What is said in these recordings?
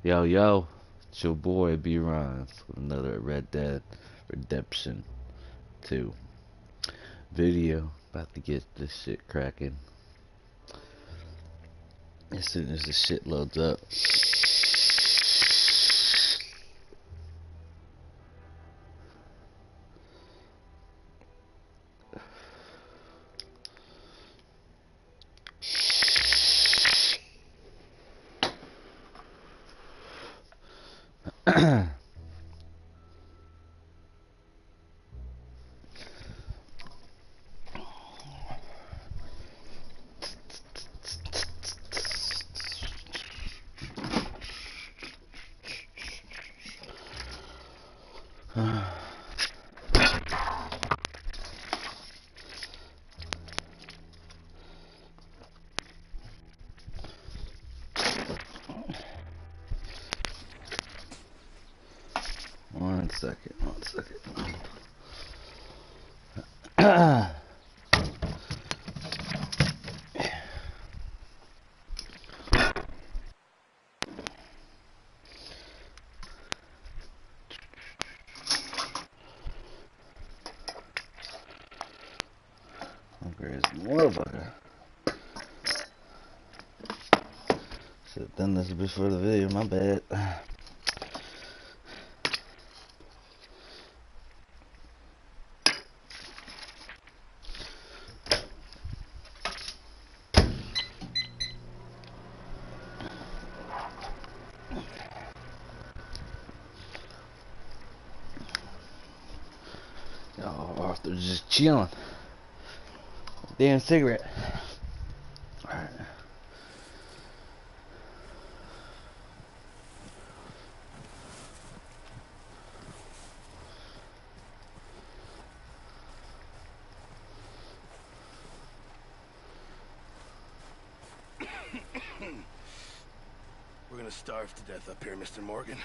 Yo, yo, it's your boy B-Ryme with another Red Dead Redemption 2 video. About to get this shit cracking as soon as the shit loads up. One second. Hungry as a motherfucker. Should have done this before the video, my bad. Oh, Arthur's just chilling. Damn cigarette. Alright. We're gonna starve to death up here, Mr. Morgan.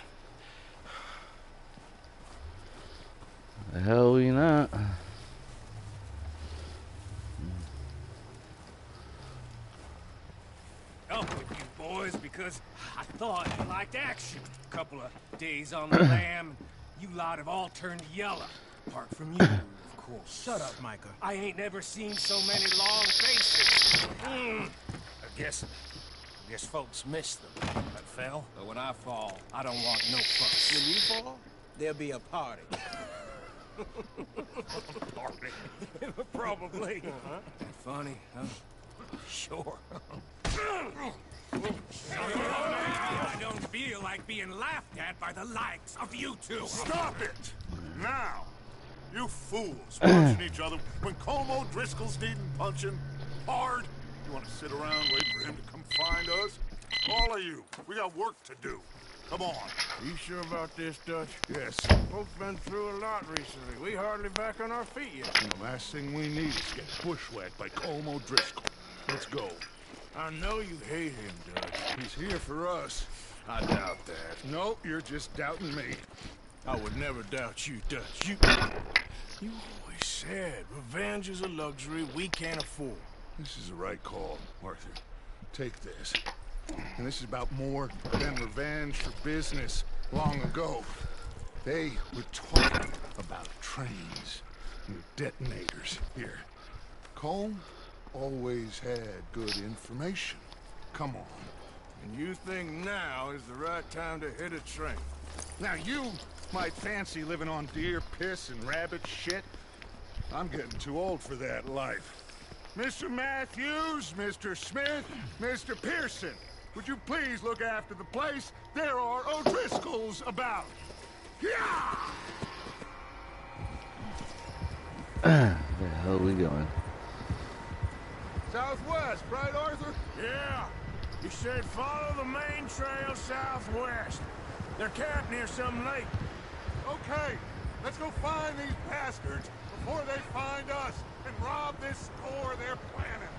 The hell we not. Up with you boys because I thought you liked action. A couple of days on the lam, you lot have all turned yellow. Apart from you, of course. Shut up, Micah. I ain't never seen so many long faces. I guess folks miss them. I fell, but when I fall, I don't want no fuss. When you fall, there'll be a party. Party. Probably. Funny, huh? Sure. I don't feel like being laughed at by the likes of you two. Stop it! Now! You fools punching each other when Como Driscoll's needing punching hard. You want to sit around wait for him to come find us? All of you, we got work to do. Come on. You sure about this, Dutch? Yes. Folks been through a lot recently. We hardly back on our feet yet. And the last thing we need is get bushwhacked by Como Driscoll. Let's go. I know you hate him, Dutch. He's here for us. I doubt that. No, you're just doubting me. I would never doubt you, Dutch. You always said revenge is a luxury we can't afford. This is the right call, Arthur. Take this. And this is about more than revenge for business. Long ago, they were talking about trains and detonators here. Colm always had good information. Come on. And you think now is the right time to hit a train? Now you might fancy living on deer piss and rabbit shit. I'm getting too old for that life. Mr. Matthews, Mr. Smith, Mr. Pearson, would you please look after the place? There are O'Driscolls about. Yeah! Where the hell are we going? Southwest, right, Arthur? Yeah. You said follow the main trail southwest. They're camped near some lake. Okay, let's go find these bastards before they find us and rob this store they're planning.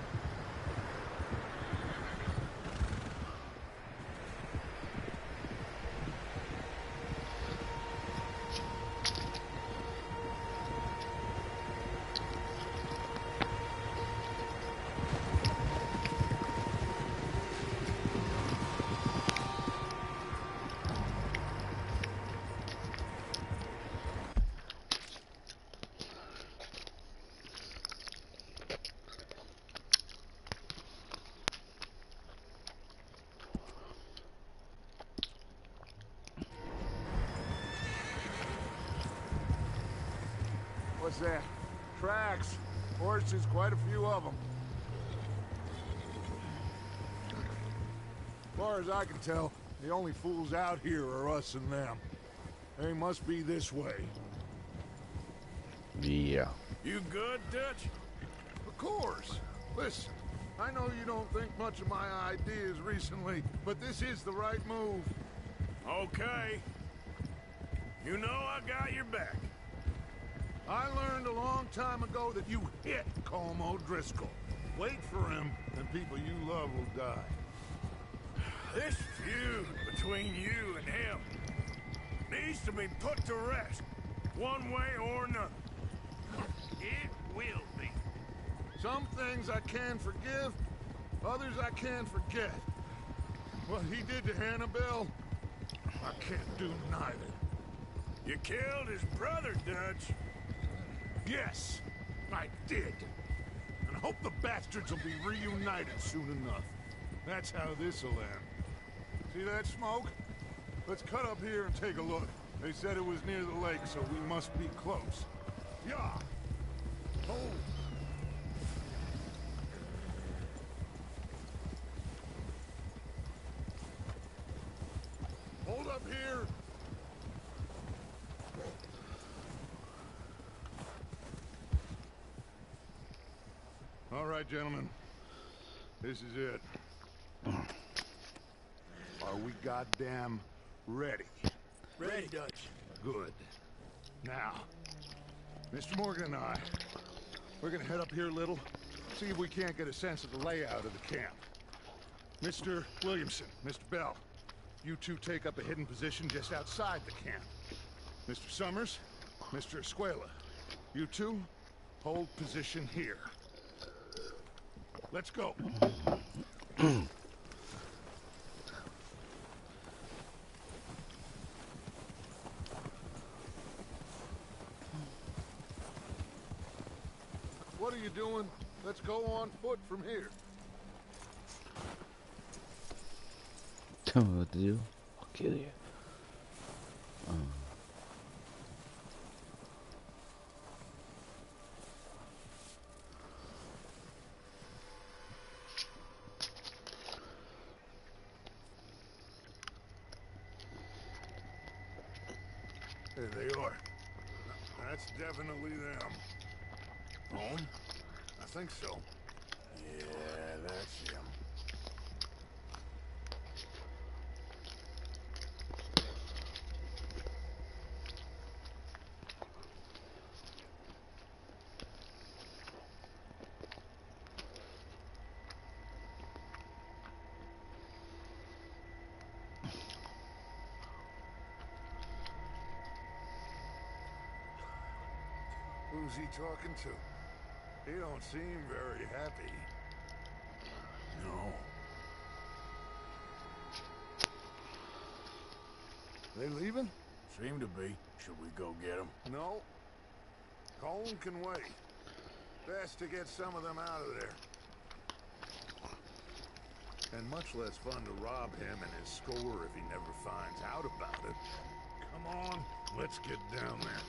was that? Tracks. Horses, quite a few of them. As far as I can tell, the only fools out here are us and them. They must be this way. Yeah. You good, Dutch? Of course. Listen, I know you don't think much of my ideas recently, but this is the right move. Okay. You know I got your back. I learned a long time ago that you hit Colm O'Driscoll. Wait for him, and people you love will die. This feud between you and him needs to be put to rest, one way or another. It will be. Some things I can forgive, others I can't forget. What he did to Annabelle, I can't do neither. You killed his brother, Dutch. Yes, I did. And I hope the bastards will be reunited soon enough. That's how this'll end. See that smoke? Let's cut up here and take a look. They said it was near the lake, so we must be close. Yeah. Oh. Hold up here. All right, gentlemen. This is it. Are we goddamn ready? Ready, Dutch. Good. Now, Mr. Morgan and I, we're gonna head up here a little, see if we can't get a sense of the layout of the camp. Mr. Williamson, Mr. Bell, you two take up a hidden position just outside the camp. Mr. Summers, Mr. Escuela, you two hold position here. Let's go. What are you doing? Let's go on foot from here. Tell me what to do. I'll kill you. There they are. That's definitely them. Home? I think so. Yeah, that's him. Who's he talking to? He don't seem very happy. No. They leaving? Seem to be. Should we go get him? No. Colm can wait. Best to get some of them out of there. And much less fun to rob him and his score if he never finds out about it. Come on, let's get down there.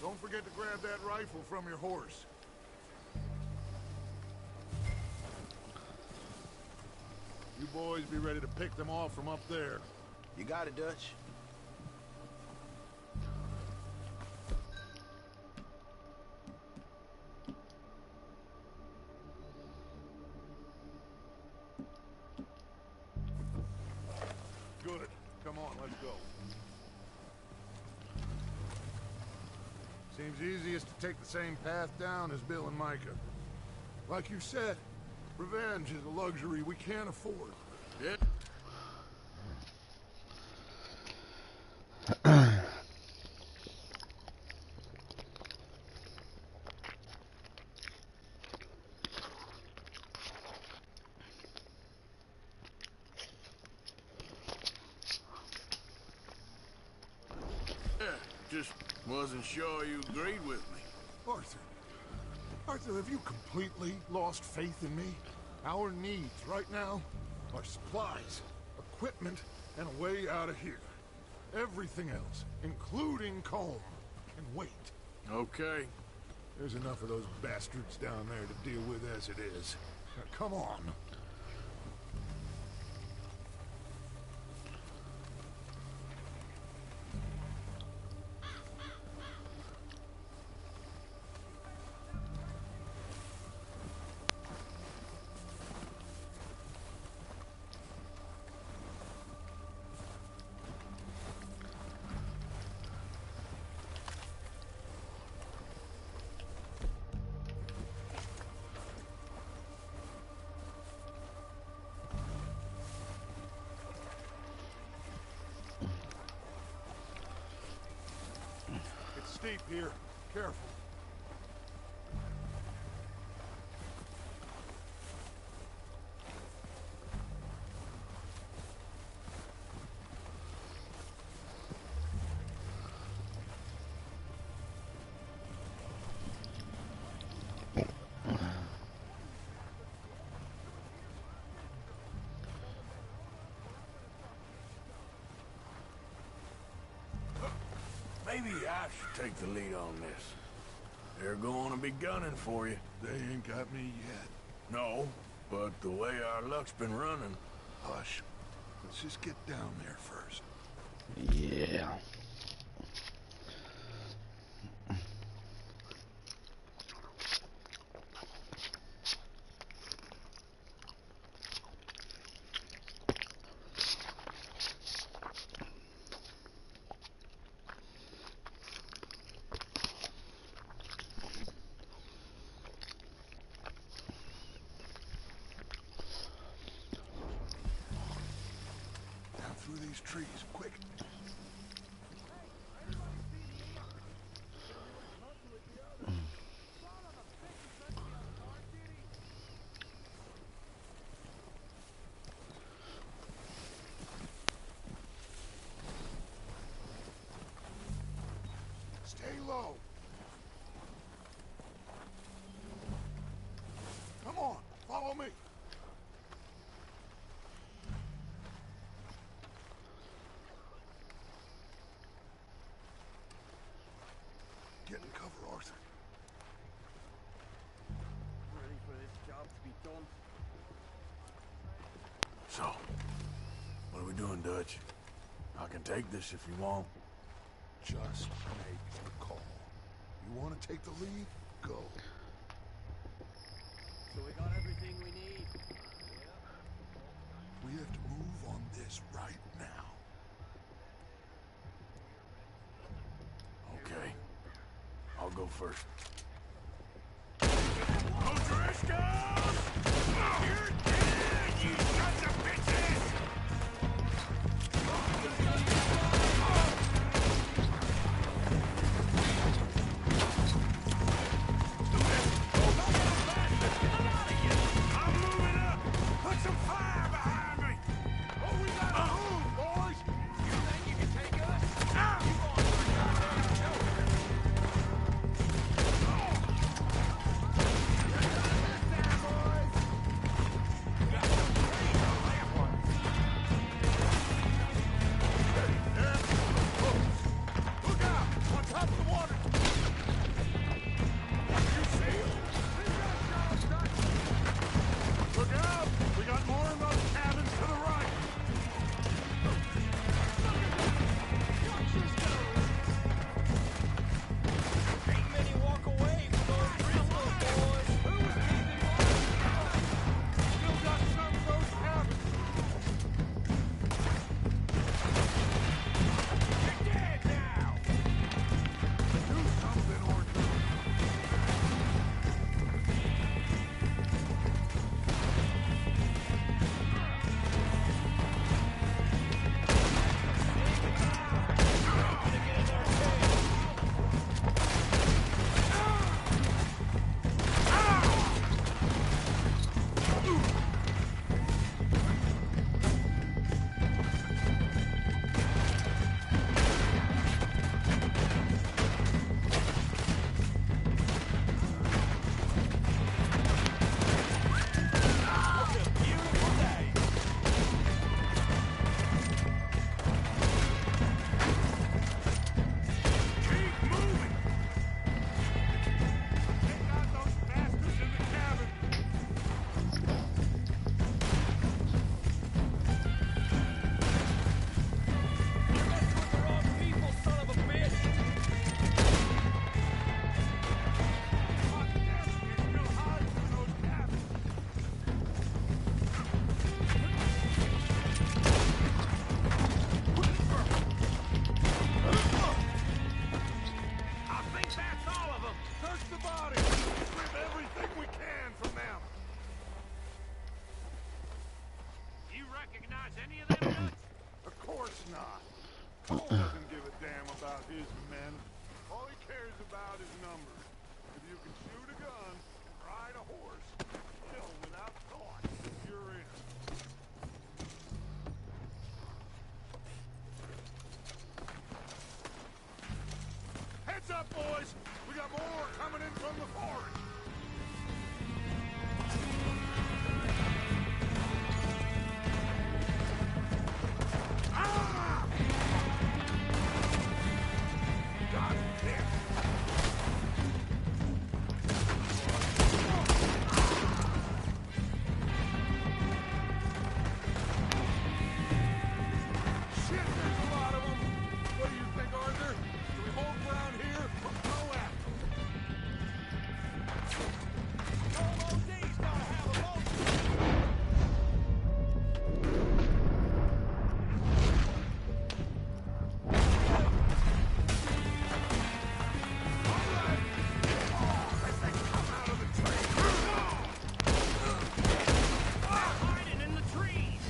Don't forget to grab that rifle from your horse. You boys be ready to pick them off from up there. You got it, Dutch. Good. Come on, let's go. Seems easiest to take the same path down as Bill and Micah. Like you said, revenge is a luxury we can't afford. Yeah. Just wasn't sure you agreed with me. Arthur. Arthur, have you completely lost faith in me? Our needs right now? our supplies, equipment, and a way out of here. Everything else, including Colm, can wait. Okay. There's enough of those bastards down there to deal with as it is. Now, come on. It's steep here. Careful. Maybe I should take the lead on this. They're going to be gunning for you. They ain't got me yet. No, but the way our luck's been running. Hush. Let's just get down there first. Yeah. Down through these trees, quick. Stay low. Come on, follow me. Get in cover, Arthur. Ready for this job to be done? So, what are we doing, Dutch? I can take this if you want. Just make the call. You want to take the lead? Go. So we got everything we need. We have to move on this right now. Okay. I'll go first. O'Driscoll! You're dead, you sons of bitches! I'm moving up! Put some fire behind me! Oh, we gotta move, boys! You think you can take us? Now! You want to goddamn show! the bodies! Strip everything we can from them! You recognize any of them guns? Of course not. Cole doesn't give a damn about his men. All he cares about is numbers. If you can shoot a gun and ride a horse, kill without thought, you're in. Heads up, boys! We got more coming in from the forest! Ah! God damn! Shit, there's a lot of them! What do you think, Arthur? Do we hold ground here or go at them? OD's gotta have a motion! Hiding in the trees.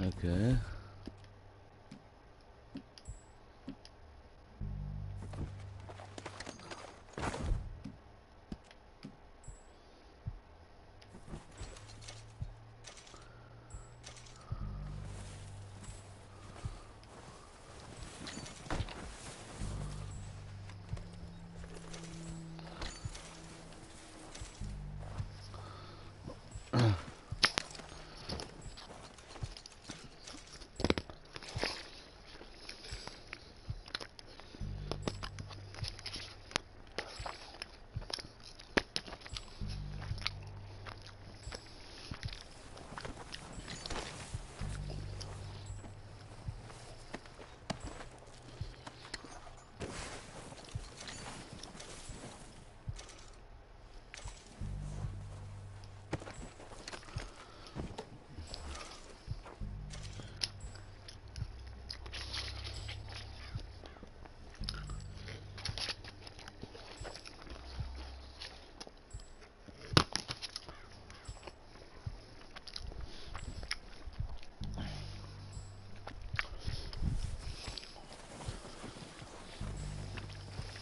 Okay.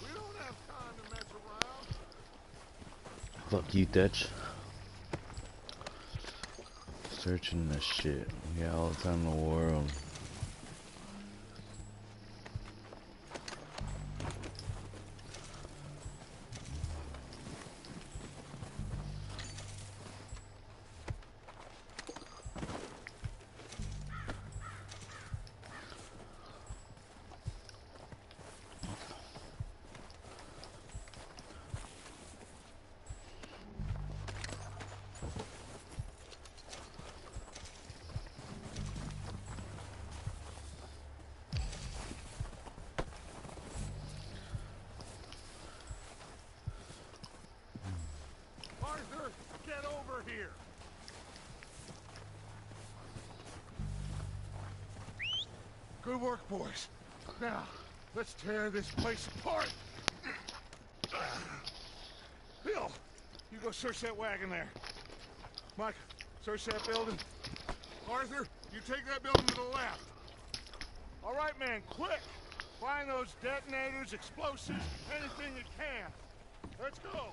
We don't have time to mess around. Fuck you, Dutch. Searching this shit. We got all the time in the world. Good work, boys. Now, let's tear this place apart. Bill, you go search that wagon there. Mike, search that building. Arthur, you take that building to the left. All right, man, quick. Find those detonators, explosives, anything you can. Let's go.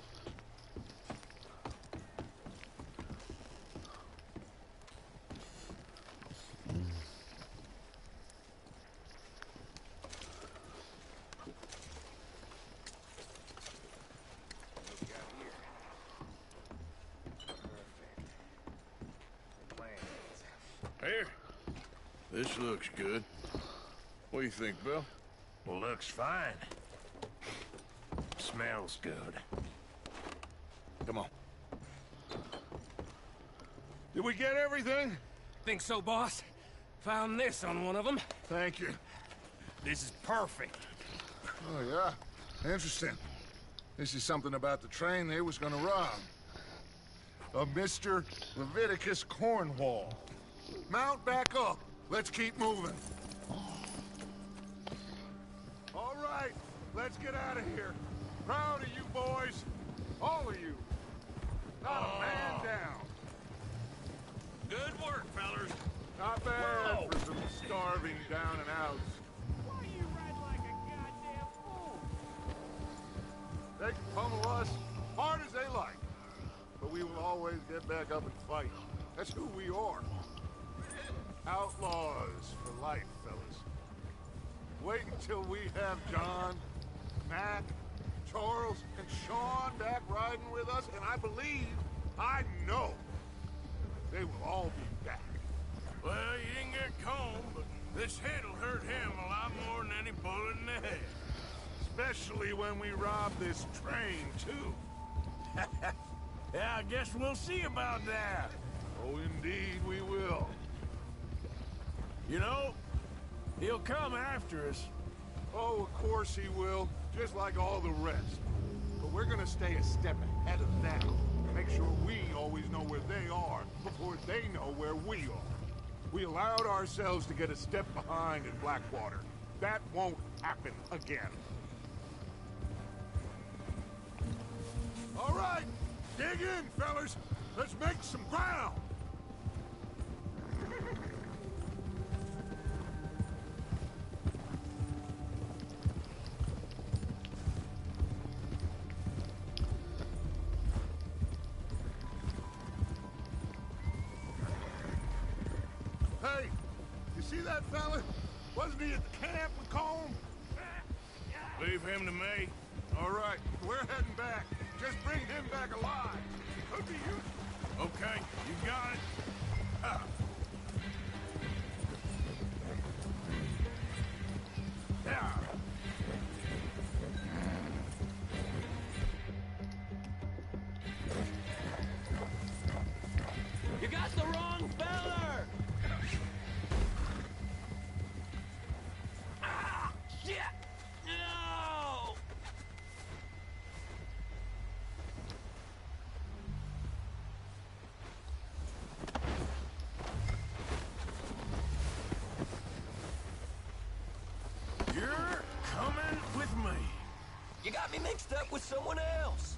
Here. This looks good. What do you think, Bill? Looks fine. Smells good. Come on. Did we get everything? Think so, boss? Found this on one of them. Thank you. This is perfect. Oh, yeah? Interesting. This is something about the train they was gonna rob. A Mr. Leviticus Cornwall. Mount back up. Let's keep moving. All right, let's get out of here. Proud of you boys. All of you. Not a man down. Good work, fellers. Not bad for some starving down and outs. Why you ride like a goddamn fool? They can pummel us hard as they like. But we will always get back up and fight. That's who we are. Outlaws for life, fellas. Wait until we have John, Mac, Charles, and Sean back riding with us, and I know, they will all be back. Well, you didn't get Combe, but this hit'll hurt him a lot more than any bullet in the head. Especially when we rob this train, too. Yeah, I guess we'll see about that. Oh, indeed we will. You know, he'll come after us. Oh, of course he will, just like all the rest. But we're gonna stay a step ahead of them. Make sure we always know where they are before they know where we are. We allowed ourselves to get a step behind in Blackwater. That won't happen again. All right, dig in, fellas. Let's make some ground. Hey, you see that fella? Wasn't he at the camp with Combe? Leave him to me. All right, we're heading back. Just bring him back alive. Could be useful. Okay, you got it. Ah. Yeah. You got the wrong feller! Ah! Shit! No! You're coming with me. You got me mixed up with someone else.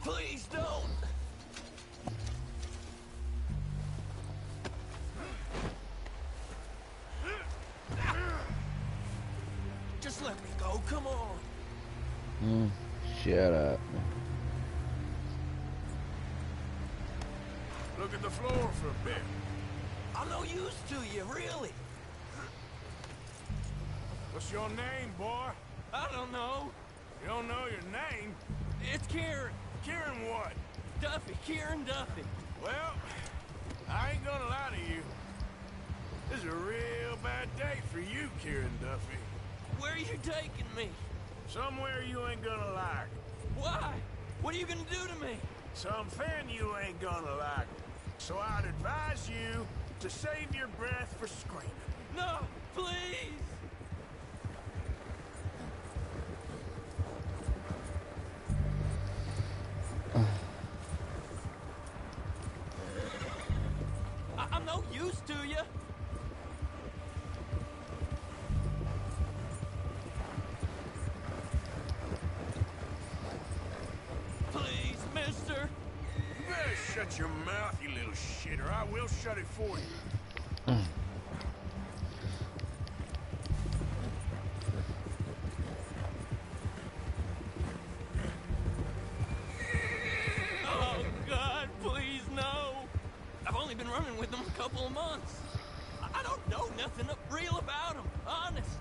Please don't. Just let me go, come on. Shut up. Look at the floor for a bit. I'm no use to you, really. What's your name, boy? I don't know. You don't know your name? It's Kieran. Kieran what? Duffy, Kieran Duffy. Well, I ain't gonna lie to you. This is a real bad day for you, Kieran Duffy. Where are you taking me? Somewhere you ain't gonna like. Why? What are you gonna do to me? Something you ain't gonna like. So I'd advise you to save your breath for screaming. No, please. shut your mouth, you little shit, or I will shut it for you. Oh, God, please, no. I've only been running with them a couple of months. I don't know nothing real about them, honest.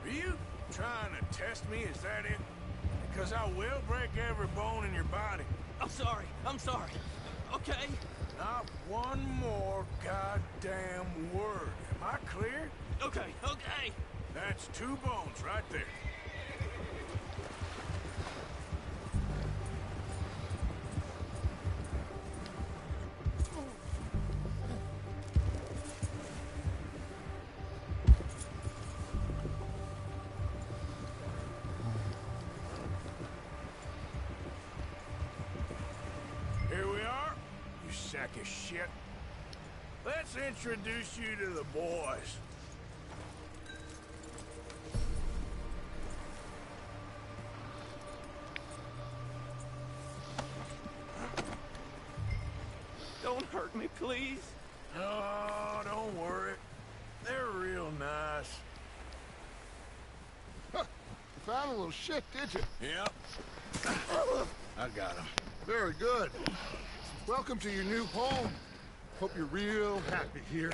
Are you trying to test me? Is that it? Because I will break every bone in your body. I'm sorry. Okay? Not one more goddamn word. Am I clear? Okay. That's 2 bones right there. Here we are, you sack of shit. Let's introduce you to the boys. Don't hurt me, please. Oh, don't worry. They're real nice. Huh. You found a little shit, did you? Yep. I got him. Very good. Welcome to your new home. Hope you're real happy here.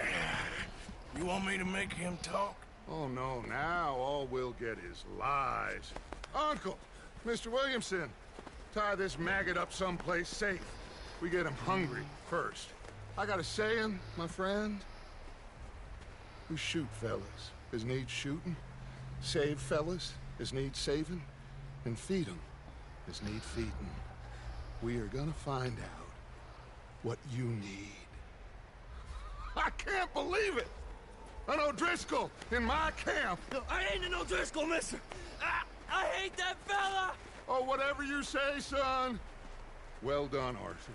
You want me to make him talk? Oh, no, now all we'll get is lies. Uncle, Mr. Williamson, tie this maggot up someplace safe. We get him hungry first. I got a saying, my friend. We shoot fellas as need shooting, save fellas as need saving, and feed 'em as need feeding. We are gonna find out what you need. I can't believe it! An O'Driscoll in my camp! I ain't an O'Driscoll, mister. I hate that fella! Oh, whatever you say, son. Well done, Arthur.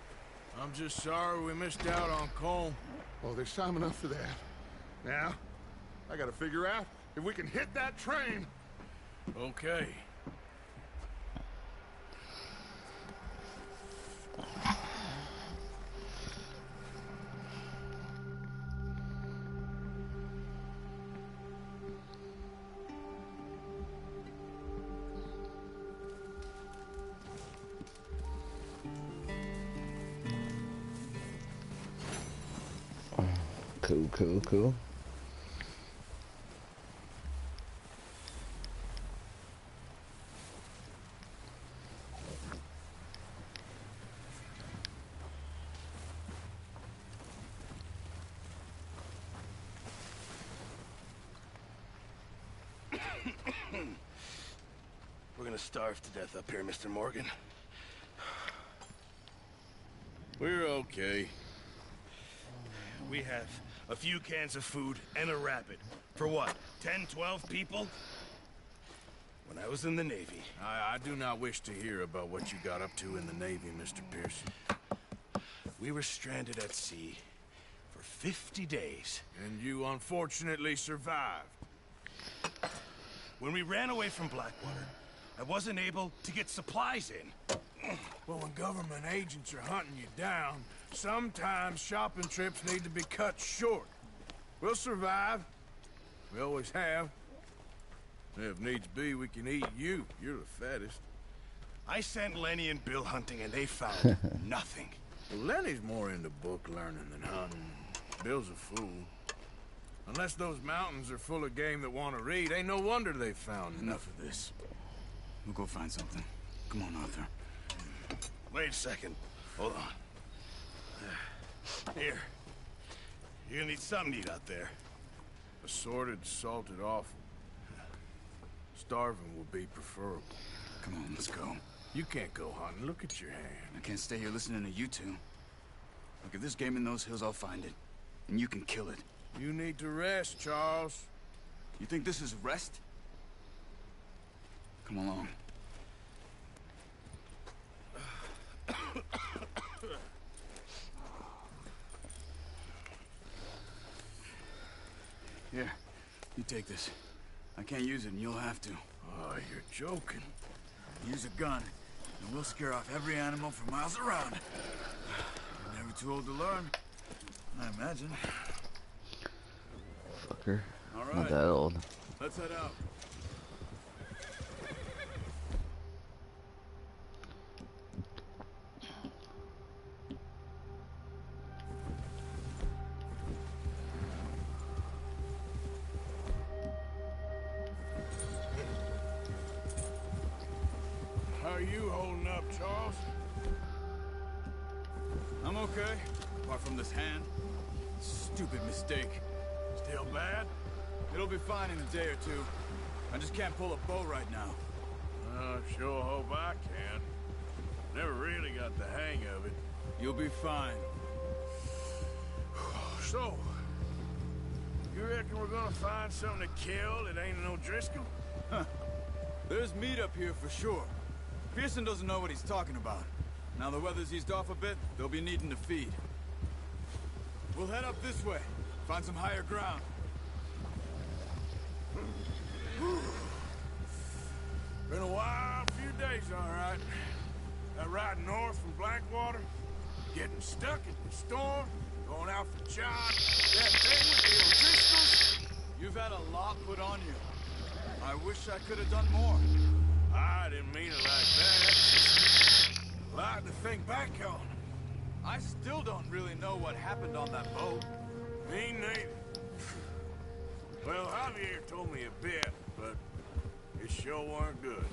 I'm just sorry we missed out on Cole. Oh, there's time enough for that. Now, I gotta figure out if we can hit that train. Okay. Cool. We're gonna starve to death up here, Mr. Morgan. We're okay. We have a few cans of food and a rabbit. For what, 10, 12 people? When I was in the Navy... I do not wish to hear about what you got up to in the Navy, Mr. Pearson. We were stranded at sea for 50 days. And you unfortunately survived. When we ran away from Blackwater, I wasn't able to get supplies in. Well, when government agents are hunting you down, sometimes shopping trips need to be cut short. We'll survive. We always have. If needs be, we can eat you. You're the fattest. I sent Lenny and Bill hunting, and they found nothing. Well, Lenny's more into book learning than hunting. Bill's a fool. Unless those mountains are full of game that want to read, ain't no wonder they found Enough of this. We'll go find something. Come on, Arthur. Wait a second. Hold on. Here. You're gonna need something to eat out there. Assorted, salted offal. Starving will be preferable. Come on, let's go. You can't go hunting. Look at your hand. I can't stay here listening to you two. Look, if there's game in those hills, I'll find it. And you can kill it. You need to rest, Charles. You think this is rest? Come along. Here, you take this. I can't use it, and you'll have to. Oh, you're joking. Use a gun, and we'll scare off every animal for miles around. You'll never be too old to learn, I imagine. Fucker. All Not right, that old. let's head out. How are you holding up, Charles? I'm okay, apart from this hand. Stupid mistake. Still bad? It'll be fine in a day or two. I just can't pull a bow right now. I sure hope I can. Never really got the hang of it. You'll be fine. So, you reckon we're gonna find something to kill that ain't no Driscoll? There's meat up here for sure. Pearson doesn't know what he's talking about. Now the weather's eased off a bit, they'll be needing to feed. We'll head up this way, find some higher ground. Been a wild few days, all right. That ride north from Blackwater, getting stuck in the storm, going out for John, that thing with the O'Driscolls. You've had a lot put on you. I wish I could have done more. I didn't mean it like that. Just a lot to think back on. I still don't really know what happened on that boat. Me neither. Well, Javier told me a bit, but it sure weren't good.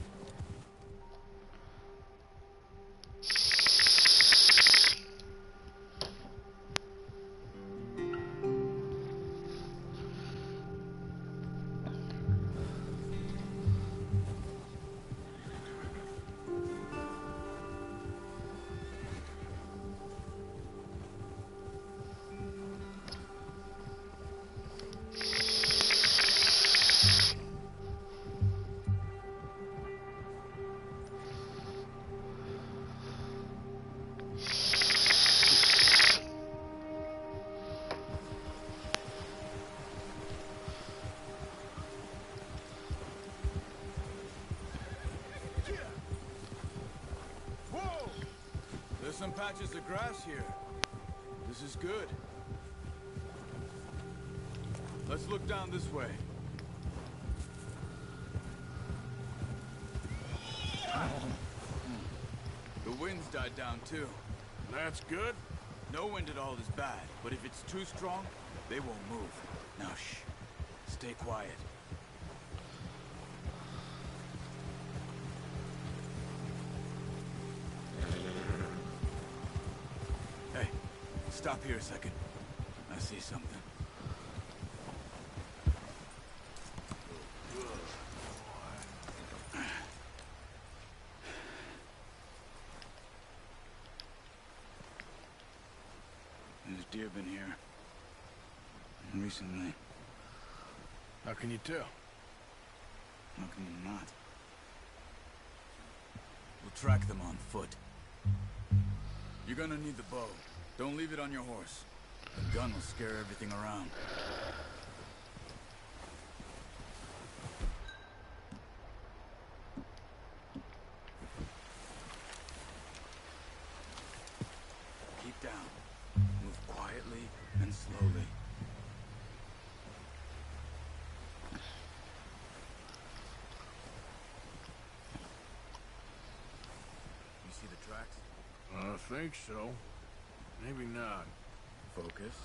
There's some patches of grass here. This is good. Let's look down this way. The wind's died down too. That's good. No wind at all is bad, but if it's too strong, they won't move. Now shh. Stay quiet. Hey, stop here a second. I see something. There's deer been here. Recently. How can you tell? How can you not? We'll track them on foot. You're gonna need the bow. Don't leave it on your horse. The gun will scare everything around. Keep down. Move quietly and slowly. You see the tracks? I think so. Maybe not. Focus.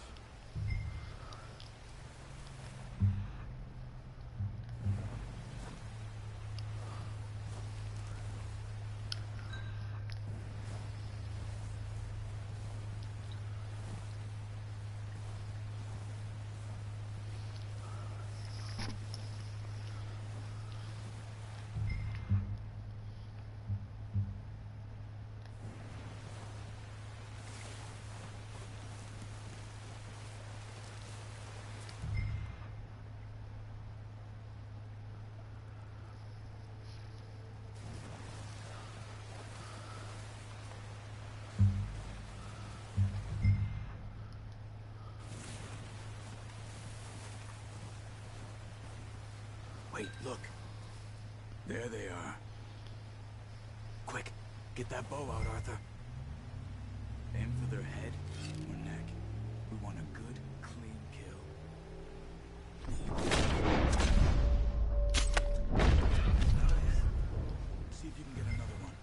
Wait, look. There they are. Quick, get that bow out, Arthur. Aim for their head or neck. We want a good, clean kill. Nice. See if you can get another one.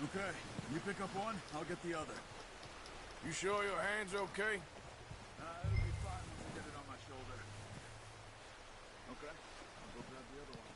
Okay, you pick up one, I'll get the other. You sure your hand's okay? It'll be fine once I get it on my shoulder. Okay, I'll go grab the other one.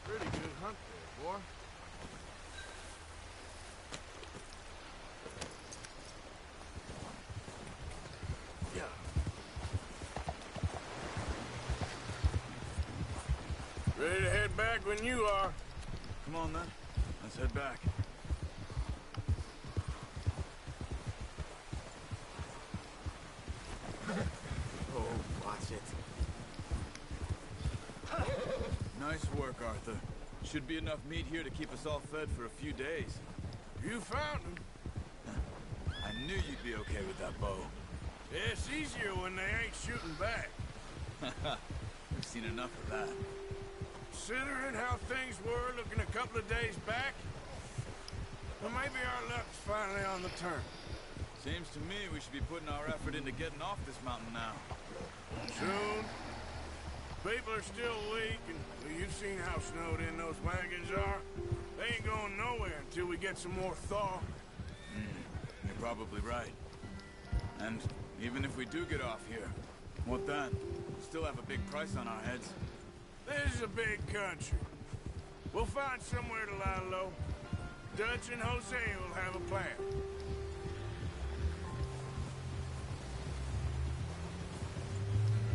Pretty good hunt there, boy. Yeah. Ready to head back when you are. Come on then, let's head back. Oh, watch it. Nice work, Arthur. Should be enough meat here to keep us all fed for a few days. You found him. I knew you'd be okay with that bow. Yeah, it's easier when they ain't shooting back. We've seen enough of that. Considering how things were looking a couple of days back, well, maybe our luck's finally on the turn. Seems to me we should be putting our effort into getting off this mountain now. Soon. People are still weak, and well, you've seen how snowed in those wagons are. They ain't going nowhere until we get some more thaw. You're probably right. And even if we do get off here, what then? We'll still have a big price on our heads. This is a big country. We'll find somewhere to lie low. Dutch and Jose will have a plan.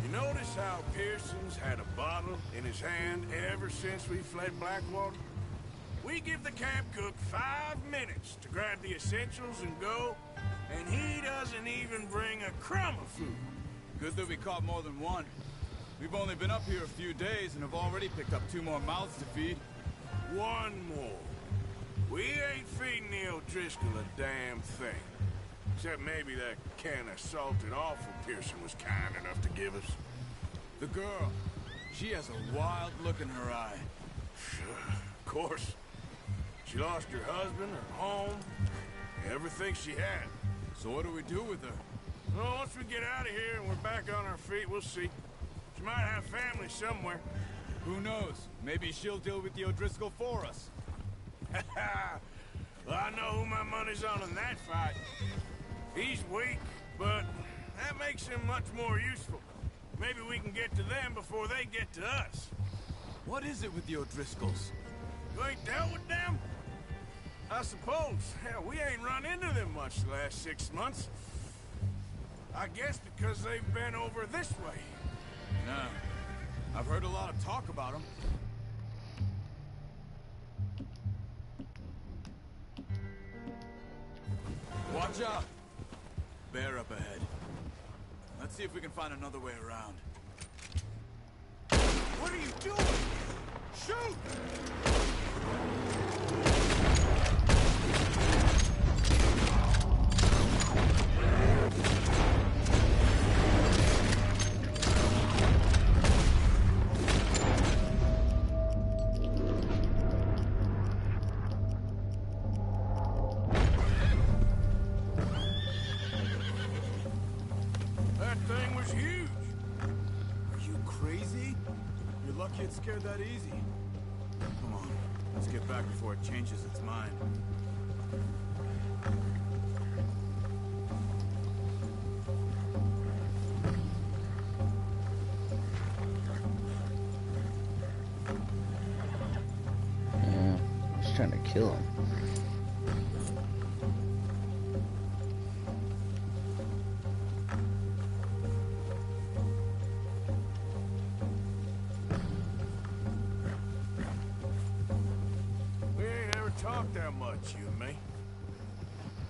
You notice how Pearson's had a bottle in his hand ever since we fled Blackwater? We give the camp cook 5 minutes to grab the essentials and go, and he doesn't even bring a crumb of food. Good that we caught more than one. We've only been up here a few days and have already picked up 2 more mouths to feed. 1 more. We ain't feeding the O'Driscoll a damn thing. Except maybe that can of salted offal Pearson was kind enough to give us. The girl, she has a wild look in her eye. Of course. She lost her husband, her home, everything she had. So what do we do with her? Well, once we get out of here and we're back on our feet, we'll see. She might have family somewhere. Who knows? Maybe she'll deal with the O'Driscoll for us. Well, I know who my money's on in that fight. He's weak, but that makes him much more useful. Maybe we can get to them before they get to us. What is it with the O'Driscolls? You ain't dealt with them? I suppose. Hell, we ain't run into them much the last 6 months. I guess because they've been over this way. Nah. I've heard a lot of talk about them. Watch out! Bear up ahead. Let's see if we can find another way around. What are you doing? Shoot! That thing was huge. Are you crazy? You're lucky it scared that easy. Come on, let's get back before it changes its mind. Yeah, he's trying to kill him. We ain't ever talked that much, you and me.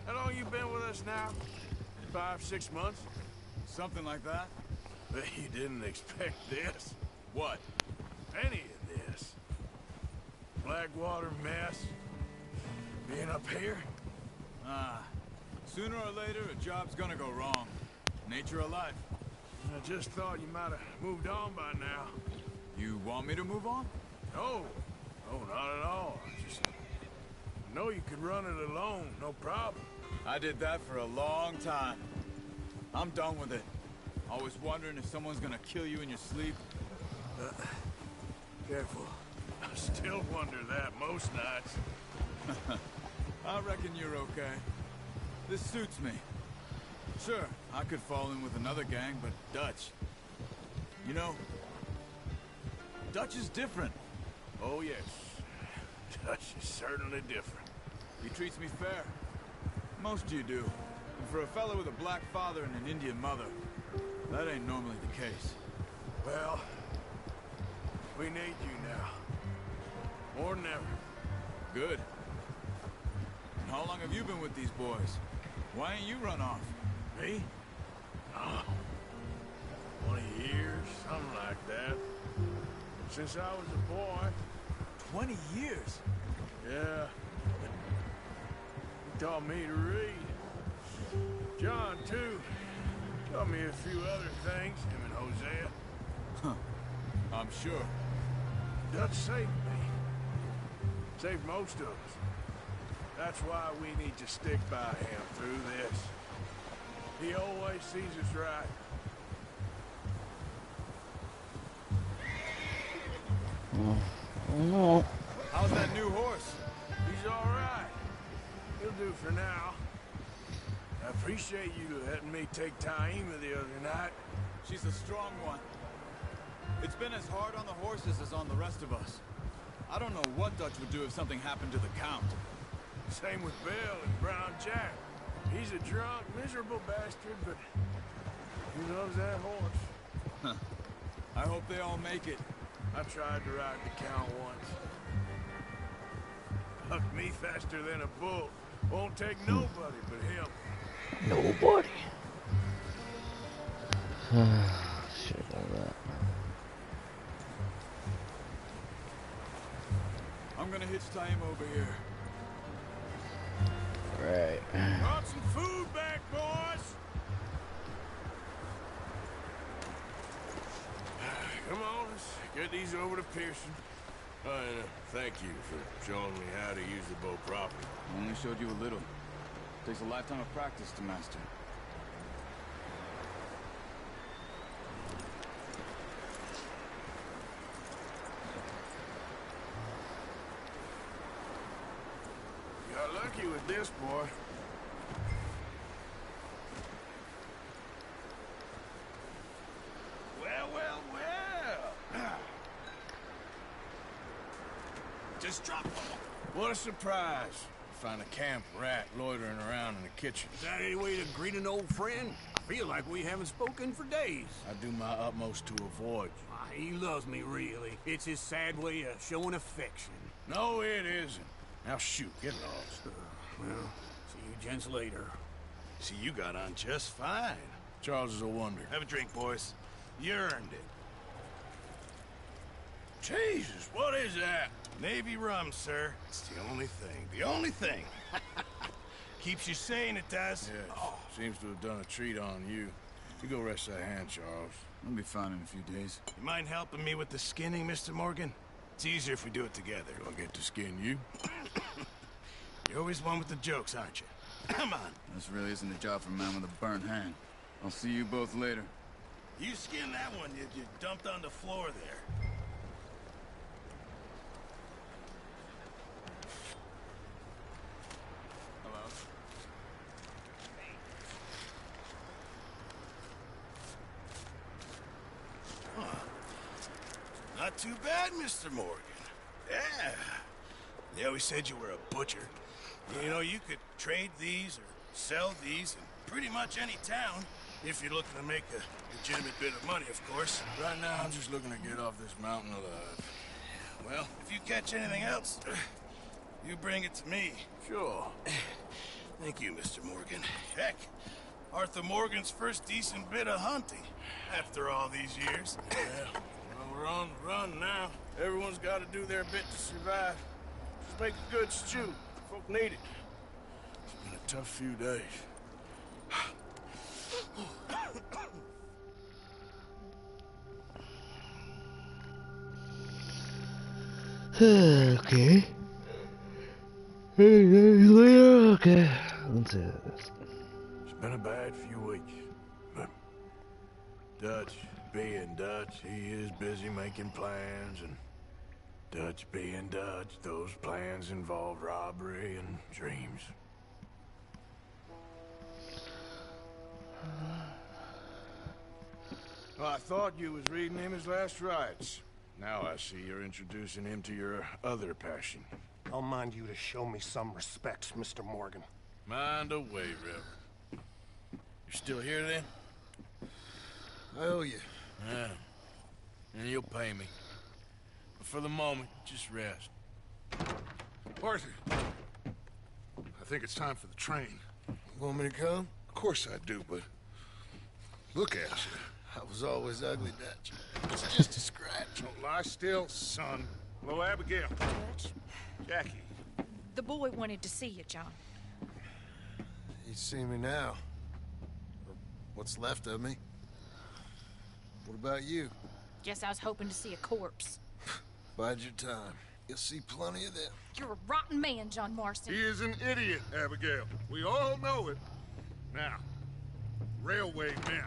How long you been with us now? 5, 6 months? Something like that? Bet you didn't expect this. What? Any of this. Blackwater mess. Being up here? Ah, sooner or later a job's gonna go wrong. Nature of life. I just thought you might have moved on by now. You want me to move on? No. No, not at all. I know you could run it alone, no problem. I did that for a long time. I'm done with it. Always wondering if someone's gonna kill you in your sleep. Careful. I still wonder that most nights. I reckon you're okay. This suits me. Sure, I could fall in with another gang, but Dutch... You know, Dutch is different. Oh, yes. Dutch is certainly different. He treats me fair. Most of you do. And for a fellow with a black father and an Indian mother, that ain't normally the case. Well, we need you now. More than ever. Good. And how long have you been with these boys? Why ain't you run off? Me? Oh, 20 years, something like that. Since I was a boy. 20 years? Yeah. He taught me to read. John, too. Taught me a few other things, him and Hosea. Huh. I'm sure. Dutch saved me. Saved most of us. That's why we need to stick by him through this. He always sees us right. Oh no. How's that new horse? He's all right. He'll do for now. I appreciate you letting me take Taima the other night. She's a strong one. It's been as hard on the horses as on the rest of us. I don't know what Dutch would do if something happened to the Count. Same with Bill and Brown Jack. He's a drunk, miserable bastard, but he loves that horse. Huh. I hope they all make it. I tried to ride the Count once. Hucked me faster than a bull. Won't take nobody but him. Nobody. Shit like that. I'm gonna hitch Taima over here. Right. Brought some food back, boys! Come on, let's get these over to Pearson. And thank you for showing me how to use the bow properly. I only showed you a little. Takes a lifetime of practice to master. You got lucky with this, boy. Well, well, well. Just drop them. What a surprise. Find a camp rat loitering around in the kitchen. Is that any way to greet an old friend? I feel like we haven't spoken for days. I do my utmost to avoid. He loves me, really. It's his sad way of showing affection. No, it isn't. Now shoot, get lost. Well, see you gents later. See, you got on just fine. Charles is a wonder. Have a drink, boys. You earned it. Jesus, what is that? Navy rum, sir. It's the only thing. The only thing. Keeps you sane, it does. Yes, seems to have done a treat on you. You go rest that hand, Charles. I'll be fine in a few days. You mind helping me with the skinning, Mr. Morgan? It's easier if we do it together. Do I get to skin you? You're always one with the jokes, aren't you? Come on. This really isn't a job for a man with a burnt hand. I'll see you both later. You skinned that one you dumped on the floor there. Not too bad, Mr. Morgan. Yeah. They always said you were a butcher. You know, you could trade these or sell these in pretty much any town if you're looking to make a legitimate bit of money, of course. Right now, I'm just looking to get off this mountain alive. Well, if you catch anything else, you bring it to me. Sure. Thank you, Mr. Morgan. Heck, Arthur Morgan's first decent bit of hunting after all these years. Yeah. Well, we're on the run now. Everyone's got to do their bit to survive. Just make a good stew. Folk need it. It's been a tough few days. Okay. Okay. Let's do this. It's been a bad few weeks, but Dutch being Dutch, he is busy making plans, and Dutch being Dutch, those plans involve robbery and dreams. Well, I thought you was reading him his last rites. Now I see you're introducing him to your other passion. I'll mind you to show me some respect, Mr. Morgan. Mind away, Reverend. You're still here, then? I owe you. Yeah. And you'll pay me. But for the moment, just rest. Arthur, I think it's time for the train. You want me to come? Of course I do, but look at you. I was always ugly, Dutch. It's just a scratch. Don't lie still, son. Hello, Abigail. Dutch, Jackie. the boy wanted to see you, John. You see me now. Or what's left of me. What about you? Guess I was hoping to see a corpse. Bide your time. You'll see plenty of them. You're a rotten man, John Marston. He is an idiot, Abigail. We all know it. Now, railway men.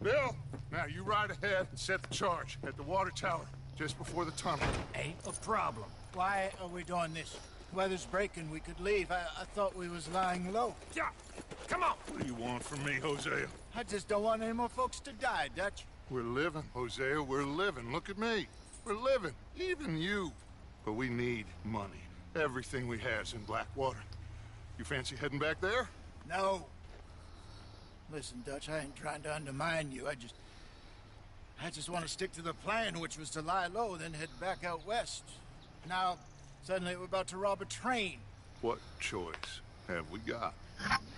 Bill, now you ride ahead and set the charge at the water tower just before the tunnel. Ain't a problem. Why are we doing this? Weather's breaking. We could leave. I thought we was lying low. Yeah, come on. What do you want from me, Hosea? I just don't want any more folks to die, Dutch. We're living, Hosea. We're living. Look at me. We're living. Even you. But we need money. Everything we have's in Blackwater. You fancy heading back there? No. Listen, Dutch, I ain't trying to undermine you. I just want to stick to the plan, which was to lie low, then head back out west. Now, suddenly we're about to rob a train. What choice have we got?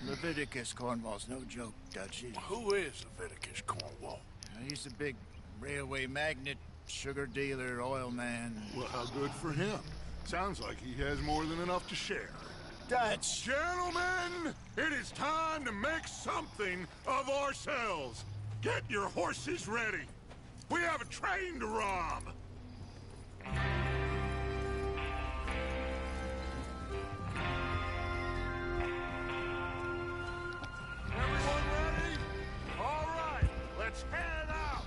Leviticus Cornwall's no joke, Dutch. Who is Leviticus Cornwall? He's a big railway magnate, sugar dealer, oil man. Well, how good for him. Sounds like he has more than enough to share. Dutch! Gentlemen, it is time to make something of ourselves. Get your horses ready. We have a train to rob. Everyone ready? All right, let's head out.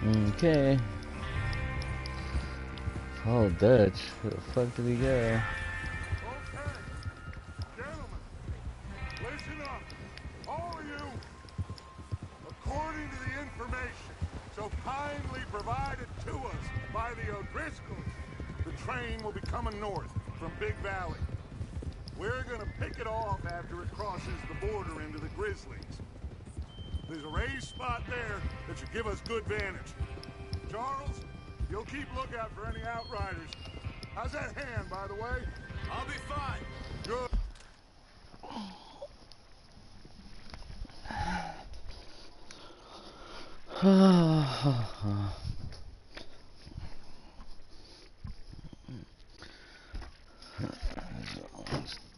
Okay. Oh, Dutch. Where the fuck did he go? Okay, gentlemen, listen up, all of you. According to the information so kindly provided to us by the O'Driscolls, the train will be coming north from Big Valley. We're gonna pick it off after it crosses the border into the Grizzlies. There's a raised spot there that should give us good vantage. Charles, you'll keep lookout for any outriders. How's that hand, by the way? I'll be fine. Good.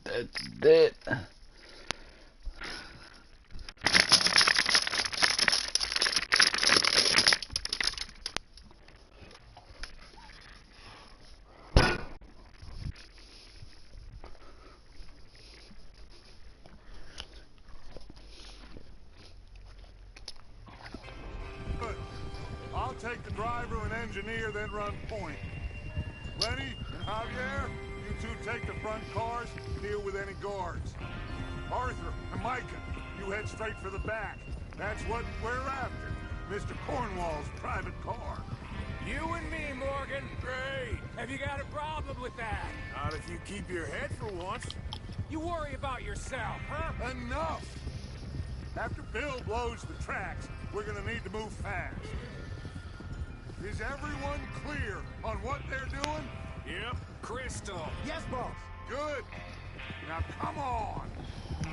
That's that. Good. I'll take the driver and engineer, then run point. Lenny and Javier, you two take the front cars, deal with any guards. Arthur and Micah, you head straight for the back. That's what we're after. Mr. Cornwall's private car. You and me, Morgan. Great. Have you got a problem with that? Not if you keep your head for once. You worry about yourself, huh? Enough! After Bill blows the tracks, we're gonna need to move fast. Is everyone clear on what they're doing? Yep. Crystal. Yes, boss. Good. Now come on.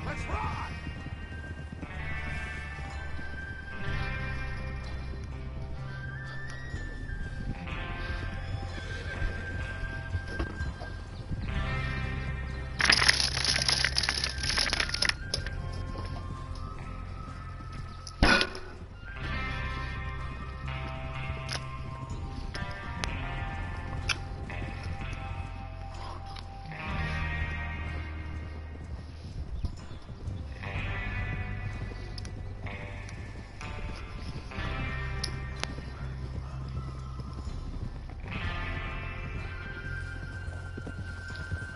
Let's ride!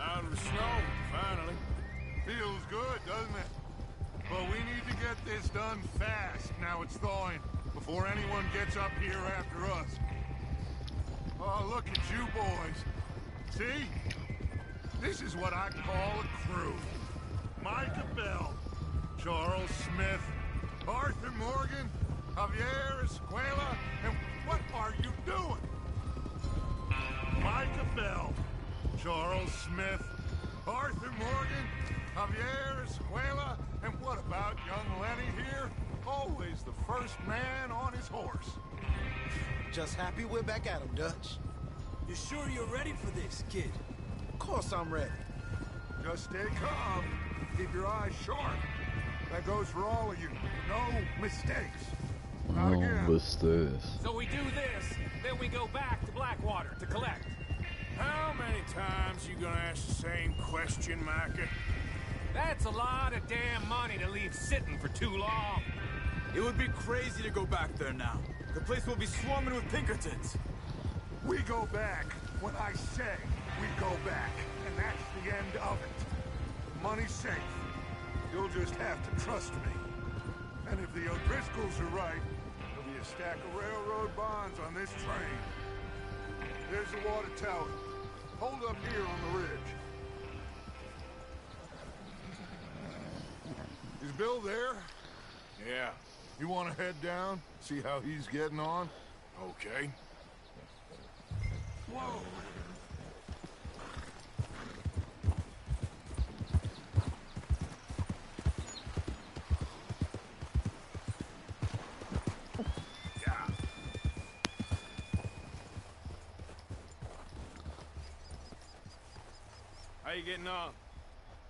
Out of the snow, finally. Feels good, doesn't it? But we need to get this done fast, now it's thawing, before anyone gets up here after us. Oh, look at you boys. See? This is what I call a crew. Micah Bell, Charles Smith, Arthur Morgan, Javier Escuela, and what are you doing? Micah Bell, Charles Smith, Arthur Morgan, Javier Escuela, and what about young Lenny here? Always the first man on his horse. Just happy we're back at him, Dutch. You sure you're ready for this, kid? Of course I'm ready. Just stay calm. Keep your eyes sharp. That goes for all of you. No mistakes. Not Oh, again. what's this? So we do this, then we go back to Blackwater to collect. How many times you gonna ask the same question, Micah? That's a lot of damn money to leave sitting for too long. It would be crazy to go back there now. The place will be swarming with Pinkertons. We go back when I say we go back. And that's the end of it. Money's safe. You'll just have to trust me. And if the O'Driscolls are right, there'll be a stack of railroad bonds on this train. There's the water tower. Hold up here on the ridge. Is Bill there? Yeah. You want to head down? See how he's getting on? Okay. Whoa! How you getting on?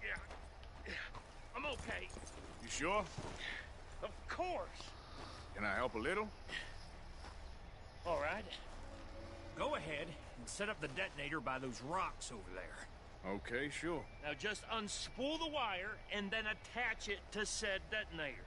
Yeah, I'm okay. You sure? Of course. Can I help a little? All right. Go ahead and set up the detonator by those rocks over there. Okay, sure. Now just unspool the wire and then attach it to said detonator.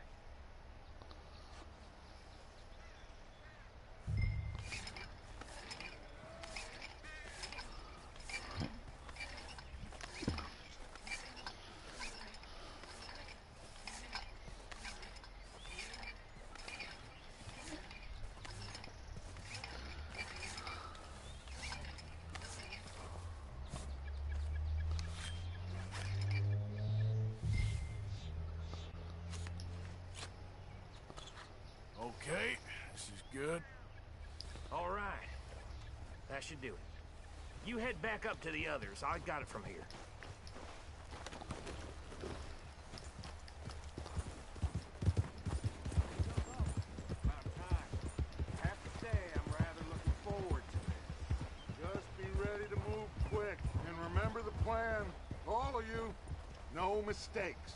Okay, this is good. All right. That should do it. You head back up to the others. I got it from here. About time. I have to say, I'm rather looking forward to this. Just be ready to move quick. And remember the plan. All of you, no mistakes.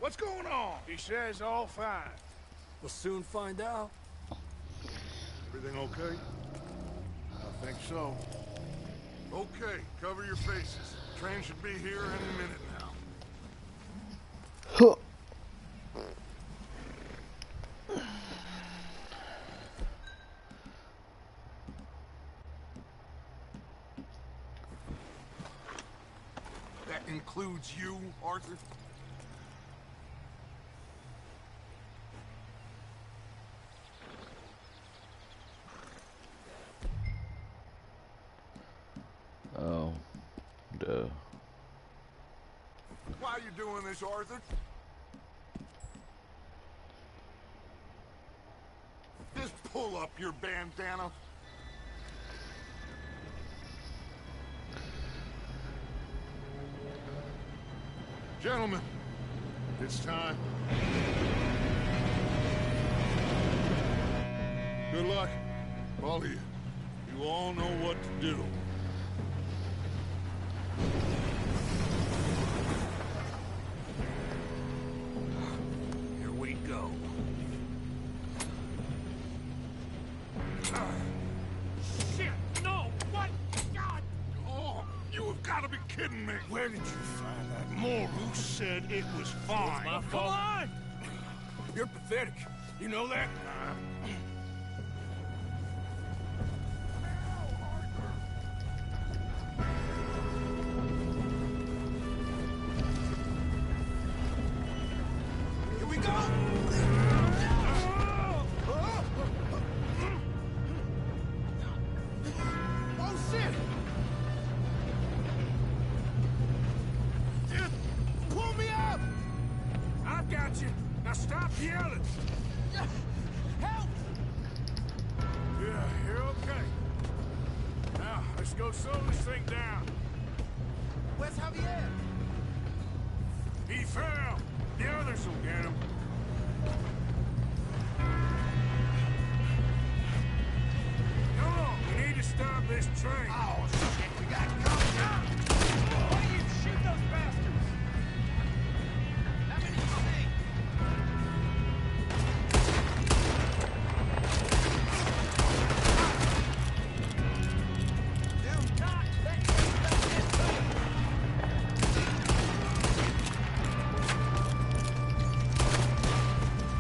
What's going on? He says all fine. We'll soon find out. Everything okay? I think so. Okay, cover your faces. Train should be here any minute now. Huh. That includes you, Arthur? Oh, duh. Why are you doing this, Arthur? Just pull up your bandana. Gentlemen, it's time. Good luck, all of you. You all know what to do. Here we go. Shit! No! What? God! Oh, you have got to be kidding me. Where did you find that moral? Who said it was fine? My fault. Come on! You're pathetic. You know that? Here we go! Oh, shit! Pull me up! I've got you. Now stop yelling. Help! Yeah, you're okay. Now, let's go slow this thing down. Where's Javier? He fell. The others will get him. Come on, we need to stop this train. Oh, shit, we got company. Why do you shoot those bastards? How many do you think? Do not let yourself get hurt.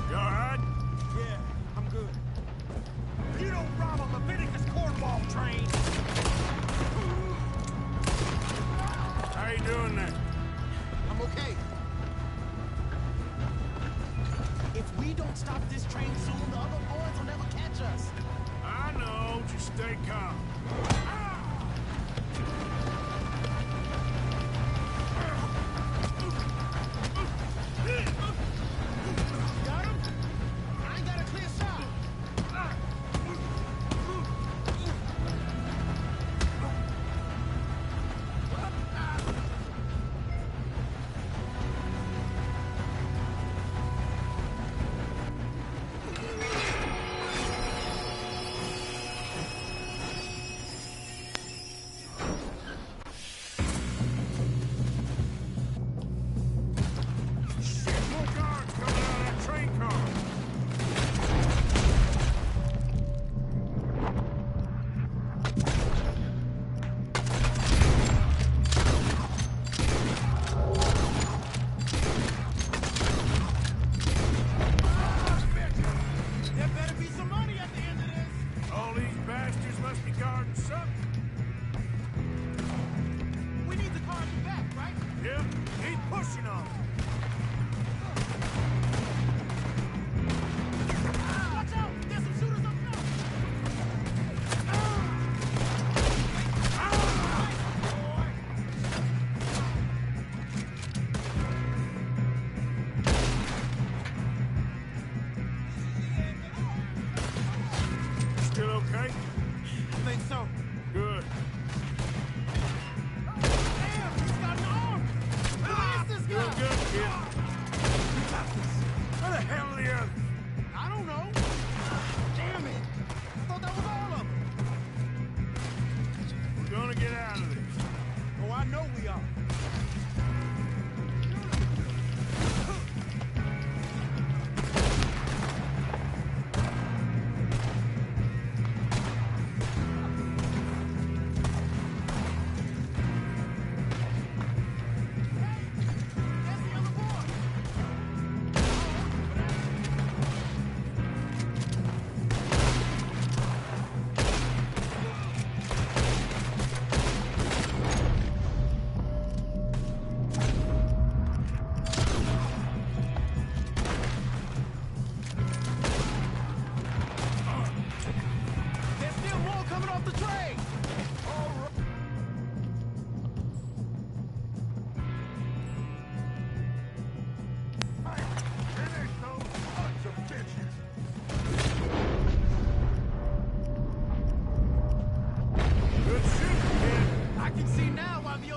You all right? Yeah, I'm good. You don't rob a Leviticus cornball train!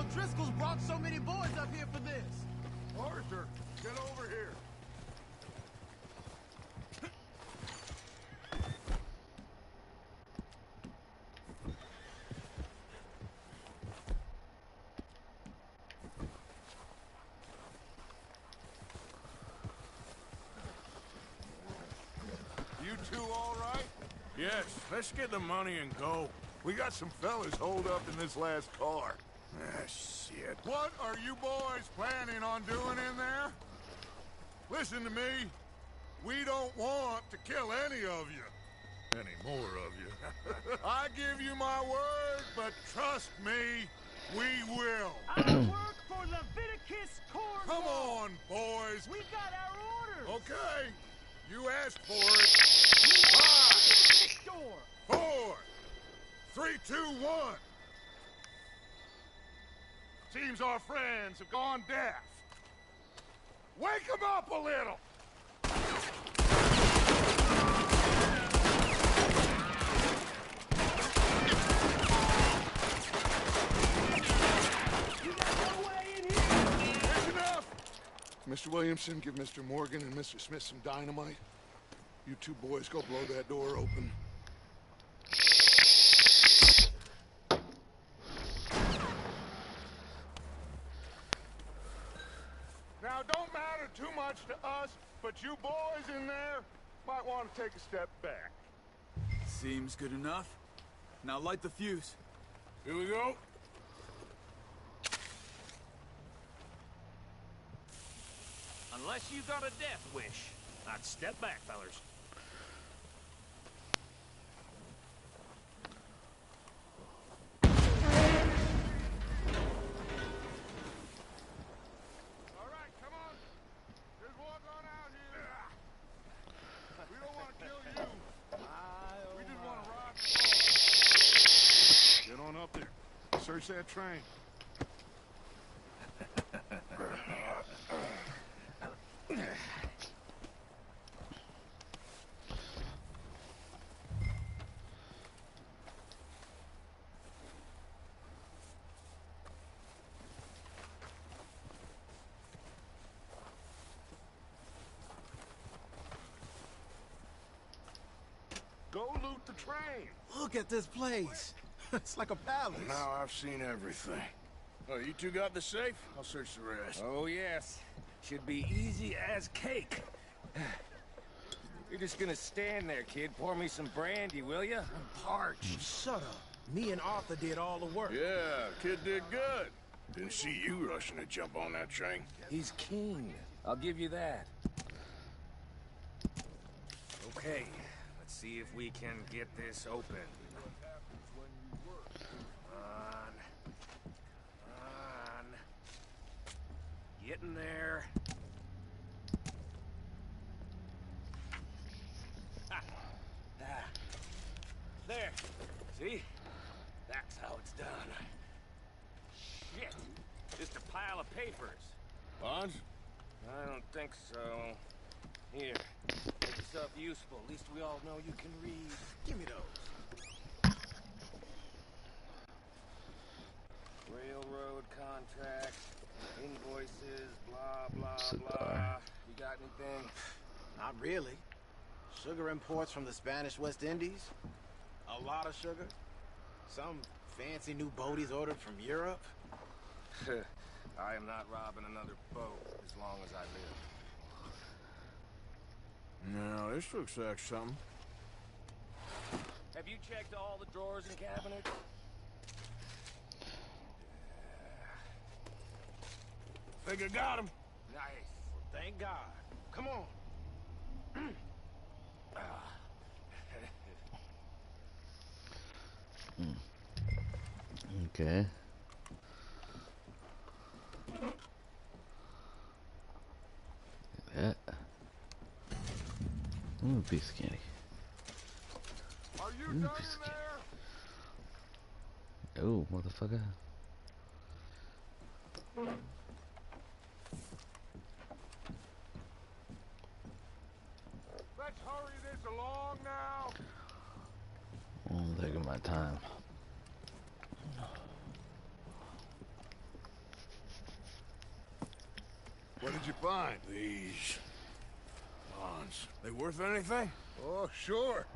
know Driscoll's brought so many boys up here for this. Arthur, get over here. You two all right? Yes, let's get the money and go. We got some fellas holed up in this last car. Ah, shit. What are you boys planning on doing in there? Listen to me. We don't want to kill any of you. Any more of you. I give you my word, but trust me, we will. I work for Leviticus Corps. Come on, boys. We got our orders. Okay. You asked for it. 5, 4, 3, 2, 1. Seems our friends have gone deaf. Wake them up a little. That's enough. Mr. Williamson, give Mr. Morgan and Mr. Smith some dynamite. You two boys go blow that door open. Now, don't matter too much to us, but you boys in there might want to take a step back. Seems good enough. Now light the fuse. Here we go. Unless you got a death wish, I'd step back, fellers. All right, come on. Just walk on out here. We don't want to kill you. We just want to rock and roll. Get on up there. Search that train. Go loot the train. Look at this place. It's like a palace. Now I've seen everything. Oh, you two got the safe? I'll search the rest. Oh, yes. Should be easy as cake. You're just gonna stand there, kid. Pour me some brandy, will ya? I'm parched. Shut up. Me and Arthur did all the work. Yeah, kid did good. Didn't see you rushing to jump on that train. He's keen. I'll give you that. Okay, let's see if we can get this open. Come on. Getting there. There. See? That's how it's done. Shit. Just a pile of papers. Bonds? I don't think so. Here. Make yourself useful. At least we all know you can read. Give me those. Railroad contracts, invoices, blah, blah, blah. You got anything? Not really. Sugar imports from the Spanish West Indies. A lot of sugar. Some fancy new boat he's ordered from Europe. I am not robbing another boat as long as I live. No, this looks like something. Have you checked all the drawers and cabinets? Think I got him. Nice. Thank God. Come on. Okay. That. Ooh, piece of candy. Are you Ooh, done piece in of there? candy. Oh, motherfucker. Let's hurry this along now. I'm taking my time. What did you find? These bonds. They worth anything? Oh, sure.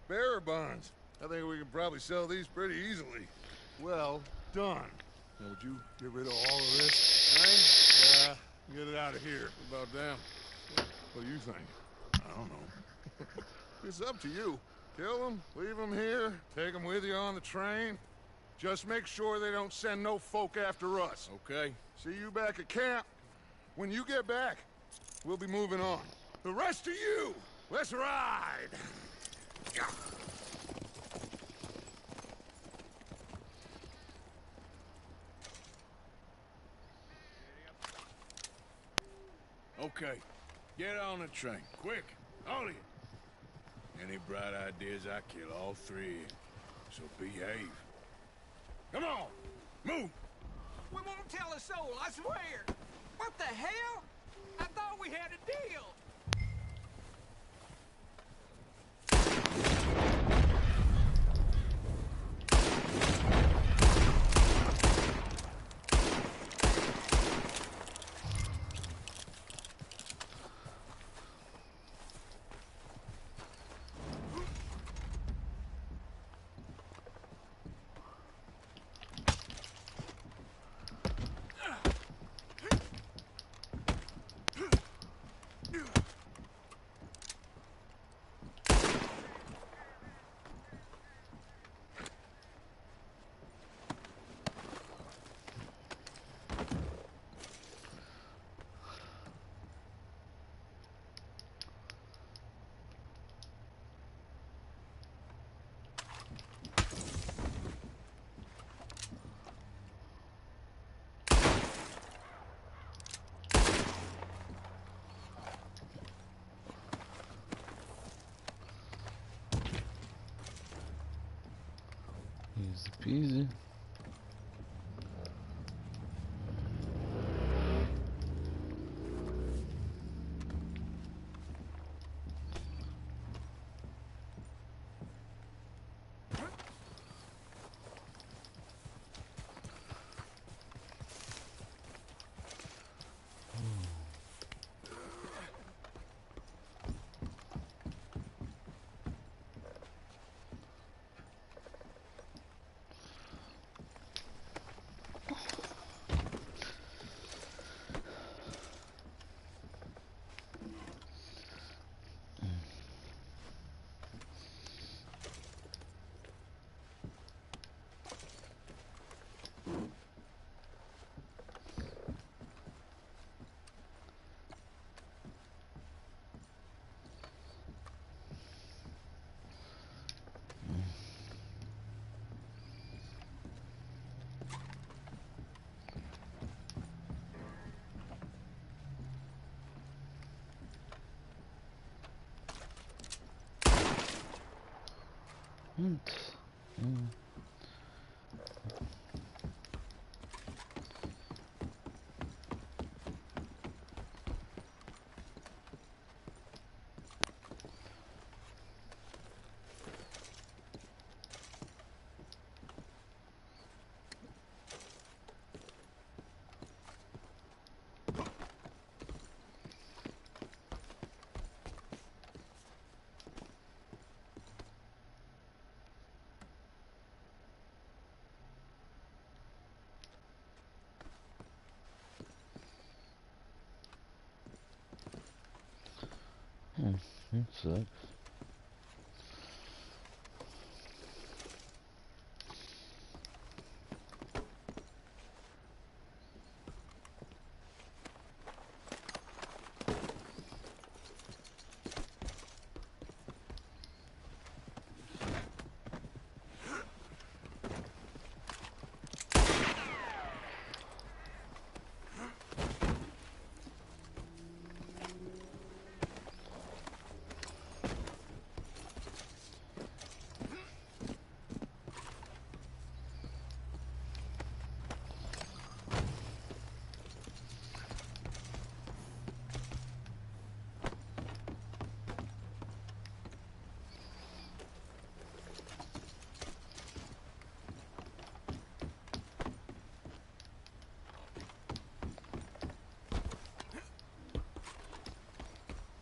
Bearer bonds. I think we can probably sell these pretty easily. Well done. Now, would you get rid of all of this? Thing? Yeah, get it out of here. What about them? What do you think? I don't know. It's up to you. Kill them, leave them here, take them with you on the train. Just make sure they don't send no folk after us. Okay. See you back at camp. When you get back, we'll be moving on. The rest of you, let's ride! Okay. Get on the train. Quick. All of you. Any bright ideas, I kill all three of you. So behave. Come on! Move! We won't tell a soul, I swear. What the hell? I thought we had a deal. Easy peasy. That sucks.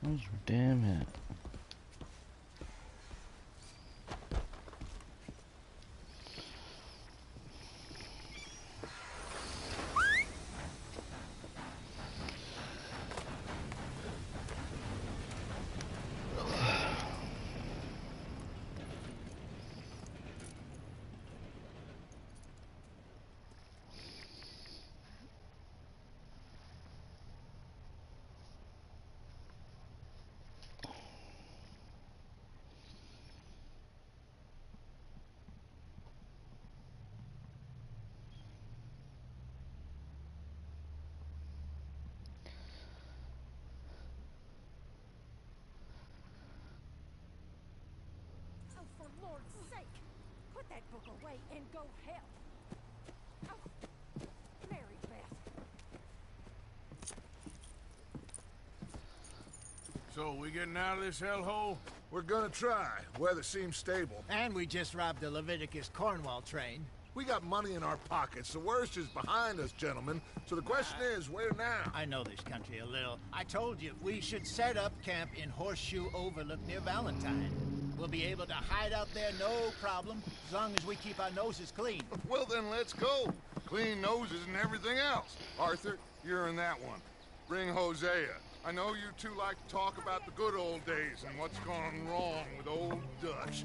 Where's your damn hat? Oh, for Lord's sake, put that book away and go help. Oh, Mary Beth. So, we getting out of this hellhole? We're gonna try. Weather seems stable. And we just robbed the Leviticus Cornwall train. We got money in our pockets. The worst is behind us, gentlemen. So the question is, where now? I know this country a little. I told you, we should set up camp in Horseshoe Overlook near Valentine. We'll be able to hide out there, no problem, as long as we keep our noses clean. Well, then let's go. Clean noses and everything else. Arthur, you're in that one. Bring Hosea. I know you two like to talk about the good old days and what's gone wrong with old Dutch.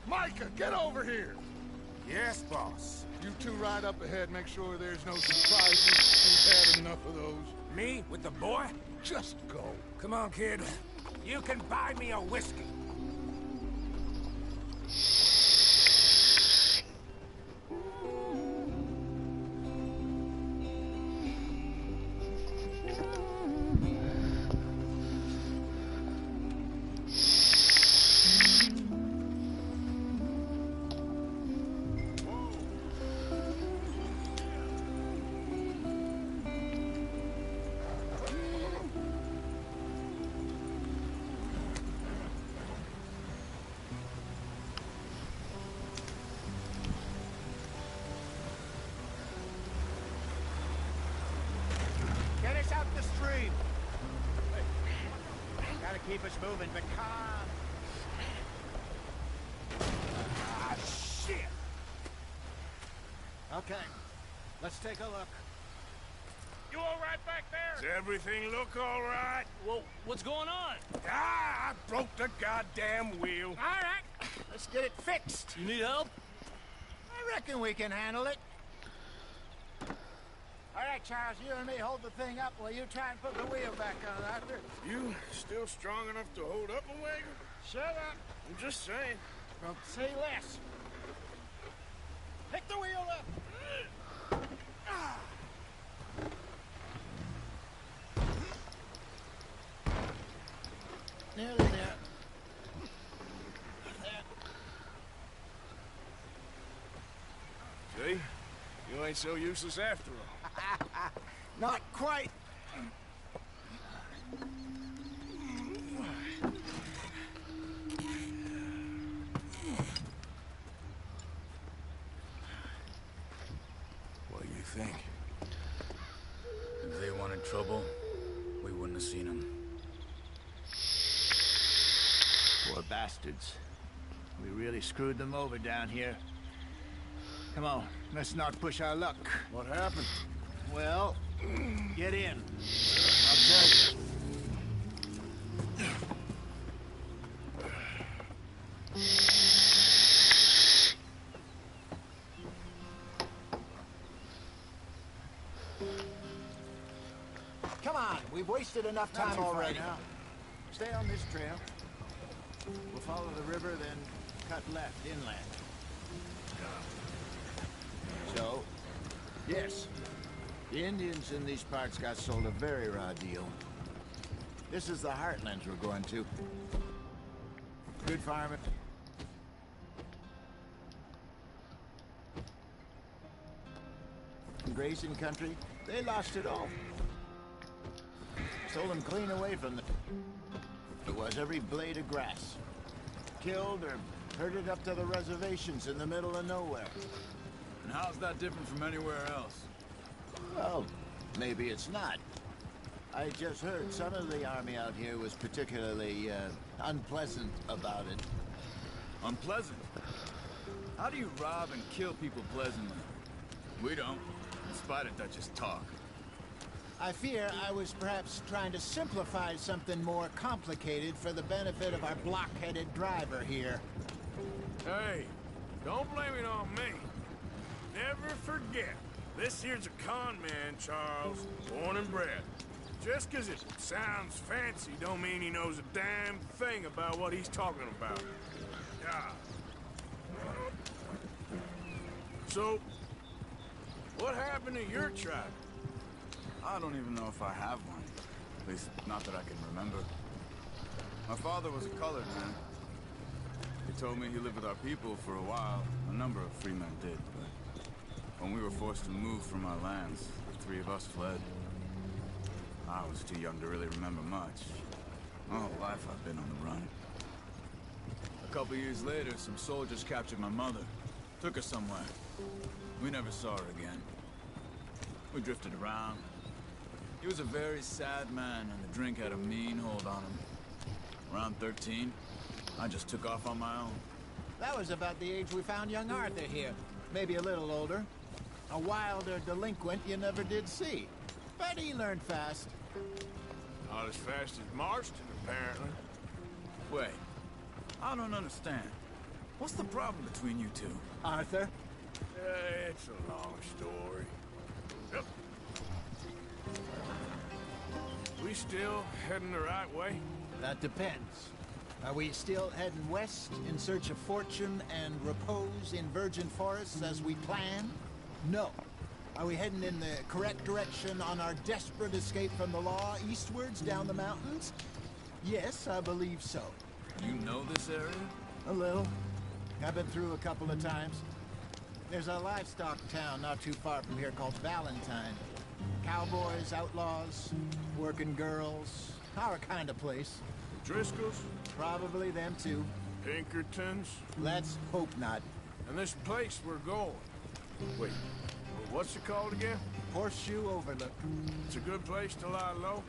Micah, get over here! Yes, boss. You two ride up ahead, make sure there's no surprises. We've had enough of those. Me? With the boy? Just go. Come on, kid. You can buy me a whiskey. Keep us moving, but calm. Ah, shit! Okay, let's take a look. You all right back there? Does everything look all right? Well, what's going on? Ah, I broke the goddamn wheel. All right, let's get it fixed. You need help? I reckon we can handle it. All right, Charles, you and me hold the thing up while you try and put the wheel back on, Arthur. You still strong enough to hold up a wagon? Shut up. I'm just saying. Well, say less. Pick the wheel up. Nearly there. See? You ain't so useless after all. Not quite. What do you think? If they wanted trouble, we wouldn't have seen them. Poor bastards. We really screwed them over down here. Come on, let's not push our luck. What happened? Well, get in. I'll tell you. Come on, we've wasted enough time already. Now. Stay on this trail. We'll follow the river, then cut left inland. So, yes, the Indians in these parts got sold a very raw deal. This is the heartlands we're going to. Good farming. Grazing country, they lost it all. Stole them clean away from them. It was every blade of grass. Killed or herded up to the reservations in the middle of nowhere. And how's that different from anywhere else? Well, maybe it's not. I just heard some of the army out here was particularly unpleasant about it. Unpleasant? How do you rob and kill people pleasantly? We don't, in spite of Dutch's talk. I fear I was perhaps trying to simplify something more complicated for the benefit of our block-headed driver here. Hey, don't blame it on me. Never forget, this here's a con man, Charles, born and bred. Just 'cause it sounds fancy don't mean he knows a damn thing about what he's talking about. Yeah. So, what happened to your tribe? I don't even know if I have one. At least, not that I can remember. My father was a colored man. He told me he lived with our people for a while. A number of free men did, but when we were forced to move from our lands, the three of us fled. I was too young to really remember much. My whole life I've been on the run. A couple years later, some soldiers captured my mother. Took her somewhere. We never saw her again. We drifted around. He was a very sad man, and the drink had a mean hold on him. Around 13, I just took off on my own. That was about the age we found young Arthur here. Maybe a little older. A wilder delinquent you never did see. But he learned fast. Not as fast as Marston, apparently. Wait, I don't understand. What's the problem between you two? Arthur? It's a long story. Yep. We still heading the right way? That depends. Are we still heading west in search of fortune and repose in virgin forests as we planned? No. Are we heading in the correct direction on our desperate escape from the law eastwards down the mountains? Yes, I believe so. You know this area? A little. I've been through a couple of times. There's a livestock town not too far from here called Valentine. Cowboys, outlaws, working girls, our kind of place. Driscoll's? Probably them too. Pinkertons? Let's hope not. And this place we're going. Wait, what's it called again? Horseshoe Overlook. It's a good place to lie low?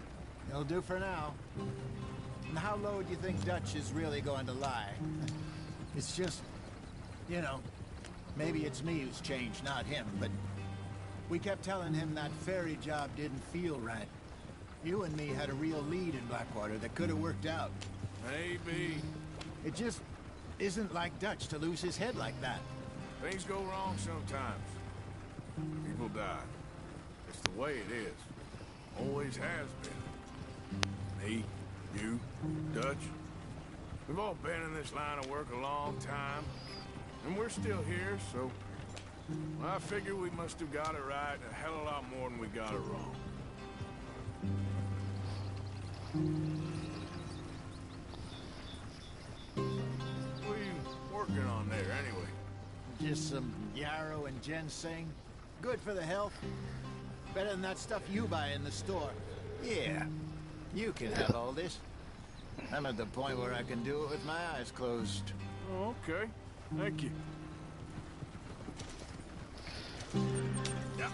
It'll do for now. And how low do you think Dutch is really going to lie? It's just, you know, maybe it's me who's changed, not him, but we kept telling him that ferry job didn't feel right. You and me had a real lead in Blackwater that could have worked out. Maybe. It just isn't like Dutch to lose his head like that. Things go wrong sometimes. People die. It's the way it is. Always has been. Me, you, Dutch. We've all been in this line of work a long time. And we're still here, so I figure we must have got it right a hell of a lot more than we got it wrong. What are you working on there, anyway? Just some yarrow and ginseng. Good for the health. Better than that stuff you buy in the store. Yeah, you can have all this. I'm at the point where I can do it with my eyes closed. Oh, okay. Thank you. Yeah.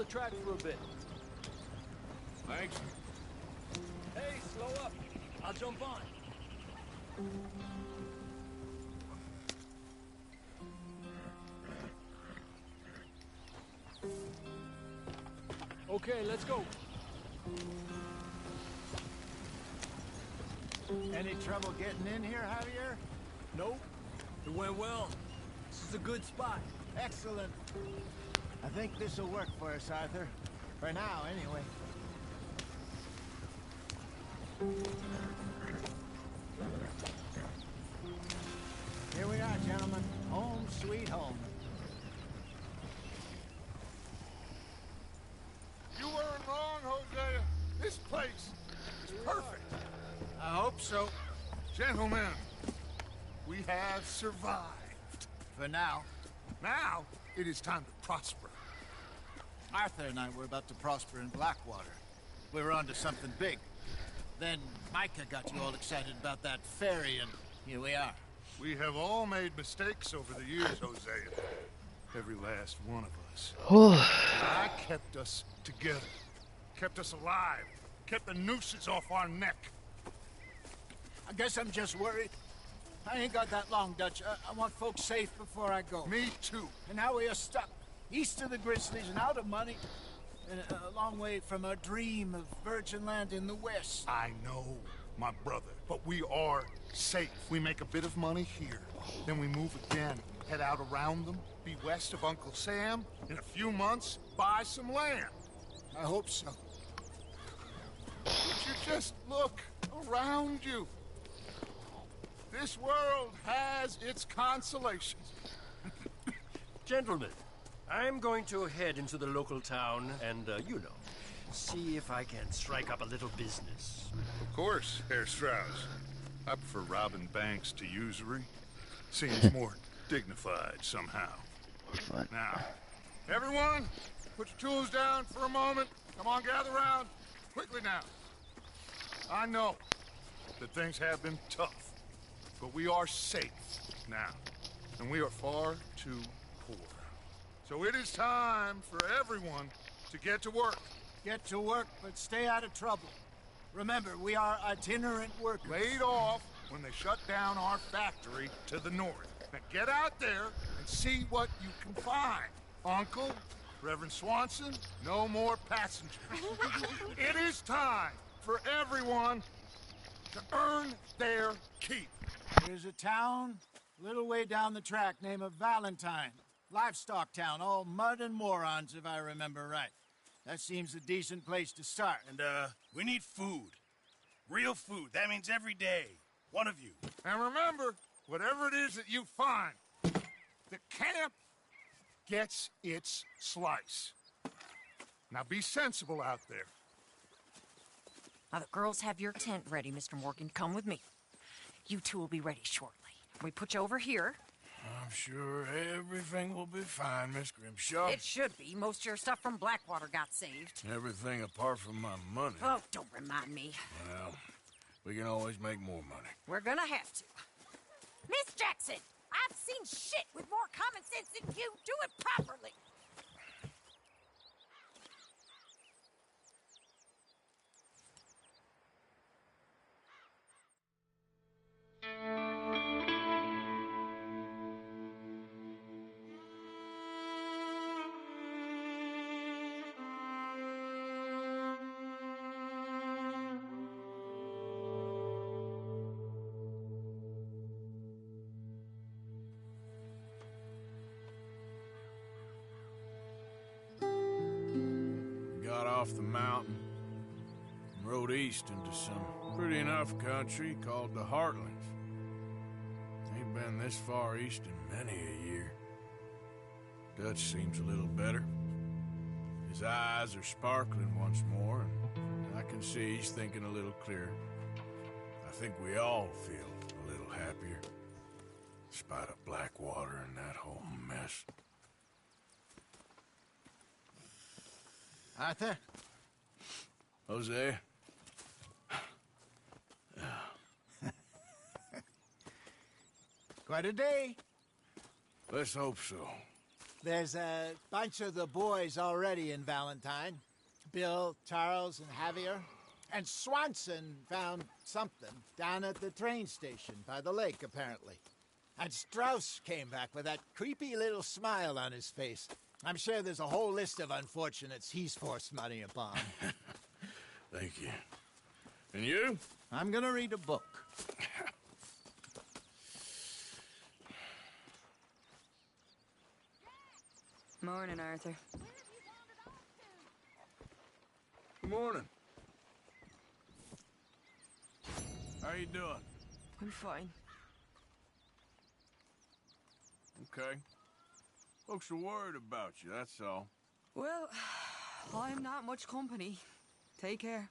track for a bit. Thanks. Hey, slow up. I'll jump on. Okay, let's go. Any trouble getting in here, Javier? Nope. It went well. This is a good spot. Excellent. I think this will work for us, Arthur. For now, anyway. Here we are, gentlemen. Home sweet home. You weren't wrong, Hosea. This place is perfect. I hope so. Gentlemen, we have survived. For now. Now, it is time to prosper. Arthur and I were about to prosper in Blackwater. We were onto something big. Then Micah got you all excited about that ferry, and here we are. We have all made mistakes over the years, Hosea. Every last one of us. I kept us together. Kept us alive. Kept the nooses off our neck. I guess I'm just worried. I ain't got that long, Dutch. I want folks safe before I go. Me too. And now we are stuck east of the Grizzlies and out of money. And a long way from our dream of virgin land in the west. I know, my brother, but we are safe. We make a bit of money here. Then we move again, head out around them, be west of Uncle Sam. In a few months, buy some land. I hope so. Would you just look around you? This world has its consolations. Gentlemen, I'm going to head into the local town and, you know, see if I can strike up a little business. Of course, Herr Strauss. I prefer robbing banks to usury. Seems more dignified somehow. Now, everyone, put your tools down for a moment. Come on, gather round. Quickly now. I know that things have been tough, but we are safe now, and we are far too poor. So it is time for everyone to get to work. Get to work, but stay out of trouble. Remember, we are itinerant workers. Laid off when they shut down our factory to the north. Now get out there and see what you can find. Uncle, Reverend Swanson, no more passengers. It is time for everyone to earn their keep. There's a town a little way down the track named Valentine. Livestock town, all mud and morons, if I remember right. That seems a decent place to start. And, we need food. Real food. That means every day. One of you. And remember, whatever it is that you find, the camp gets its slice. Now be sensible out there. Now, the girls have your tent ready, Mr. Morgan. Come with me. You two will be ready shortly. We put you over here. I'm sure everything will be fine, Miss Grimshaw. It should be. Most of your stuff from Blackwater got saved. Everything apart from my money. Oh, don't remind me. Well, we can always make more money. We're gonna have to. Miss Jackson, I've seen shit with more common sense than you. Do it properly. Got off the mountain and rode east into some pretty enough country called the Heartlands. Ain't been this far east in many a year. Dutch seems a little better. His eyes are sparkling once more, and I can see he's thinking a little clearer. I think we all feel a little happier, in spite of Blackwater and that whole mess. Arthur? Jose? Quite a day. Let's hope so. There's a bunch of the boys already in Valentine. Bill, Charles, and Javier. And Swanson found something down at the train station by the lake, apparently. And Strauss came back with that creepy little smile on his face. I'm sure there's a whole list of unfortunates he's forced money upon. Thank you. And you? I'm gonna read a book. Morning, Arthur. Good morning. How you doing? I'm fine. Okay. Folks are worried about you, that's all. Well, I'm not much company. Take care.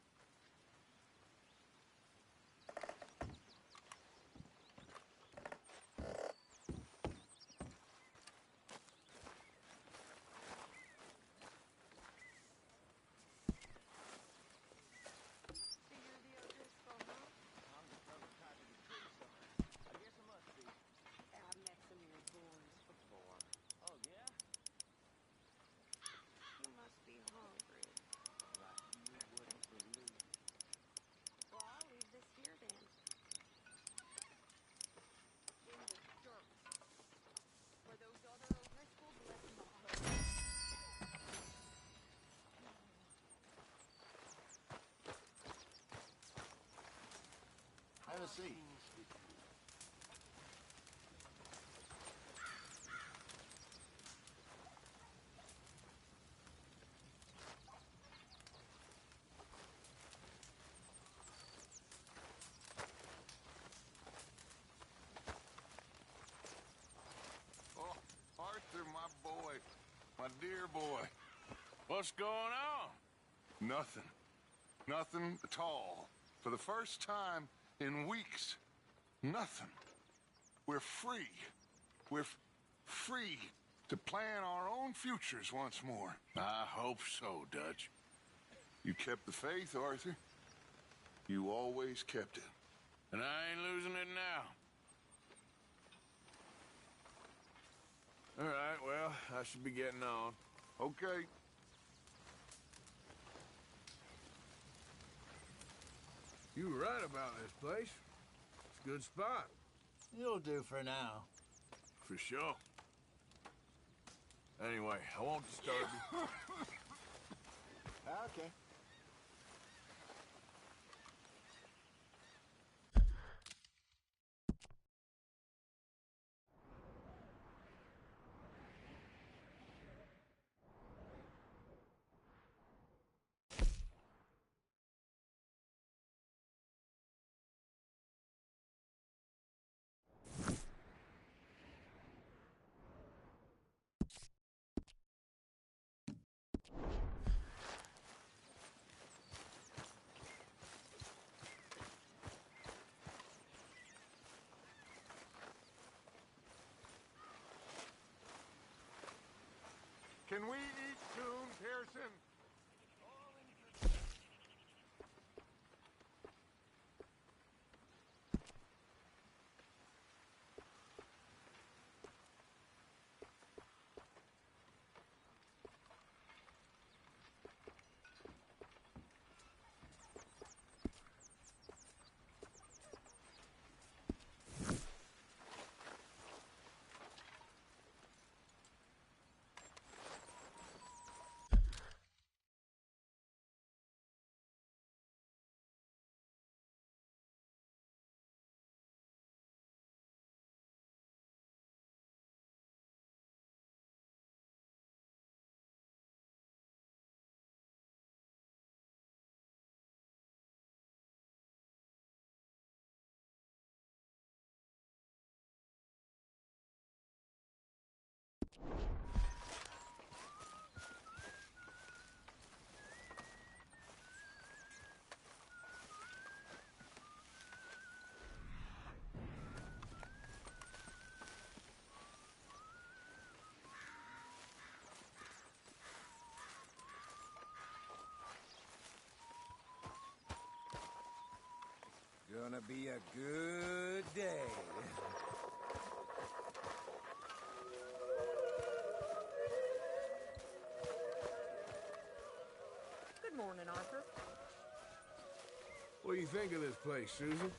Have a seat. Oh, Arthur, my boy. My dear boy. What's going on? Nothing. Nothing at all. For the first time in weeks. Nothing. We're free. We're free to plan our own futures once more. I hope so, Dutch. You kept the faith, Arthur. You always kept it. And I ain't losing it now. All right, well, I should be getting on. Okay. You were right about this place. It's a good spot. You'll do for now. For sure. Anyway, I won't disturb you. Okay. Can we eat soon, Pearson? Gonna be a good day. morning, Arthur. What do you think of this place, Susan?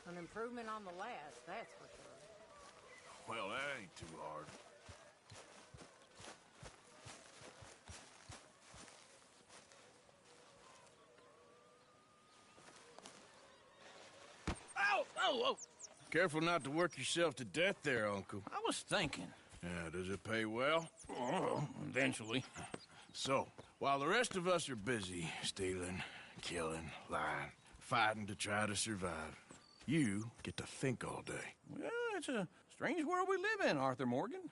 An improvement on the last, that's for sure. Well, that ain't too hard. Ow! Oh, oh! Careful not to work yourself to death there, Uncle. I was thinking. Yeah, does it pay well? Oh, eventually. So, while the rest of us are busy stealing, killing, lying, fighting to try to survive, you get to think all day. Well, it's a strange world we live in, Arthur Morgan.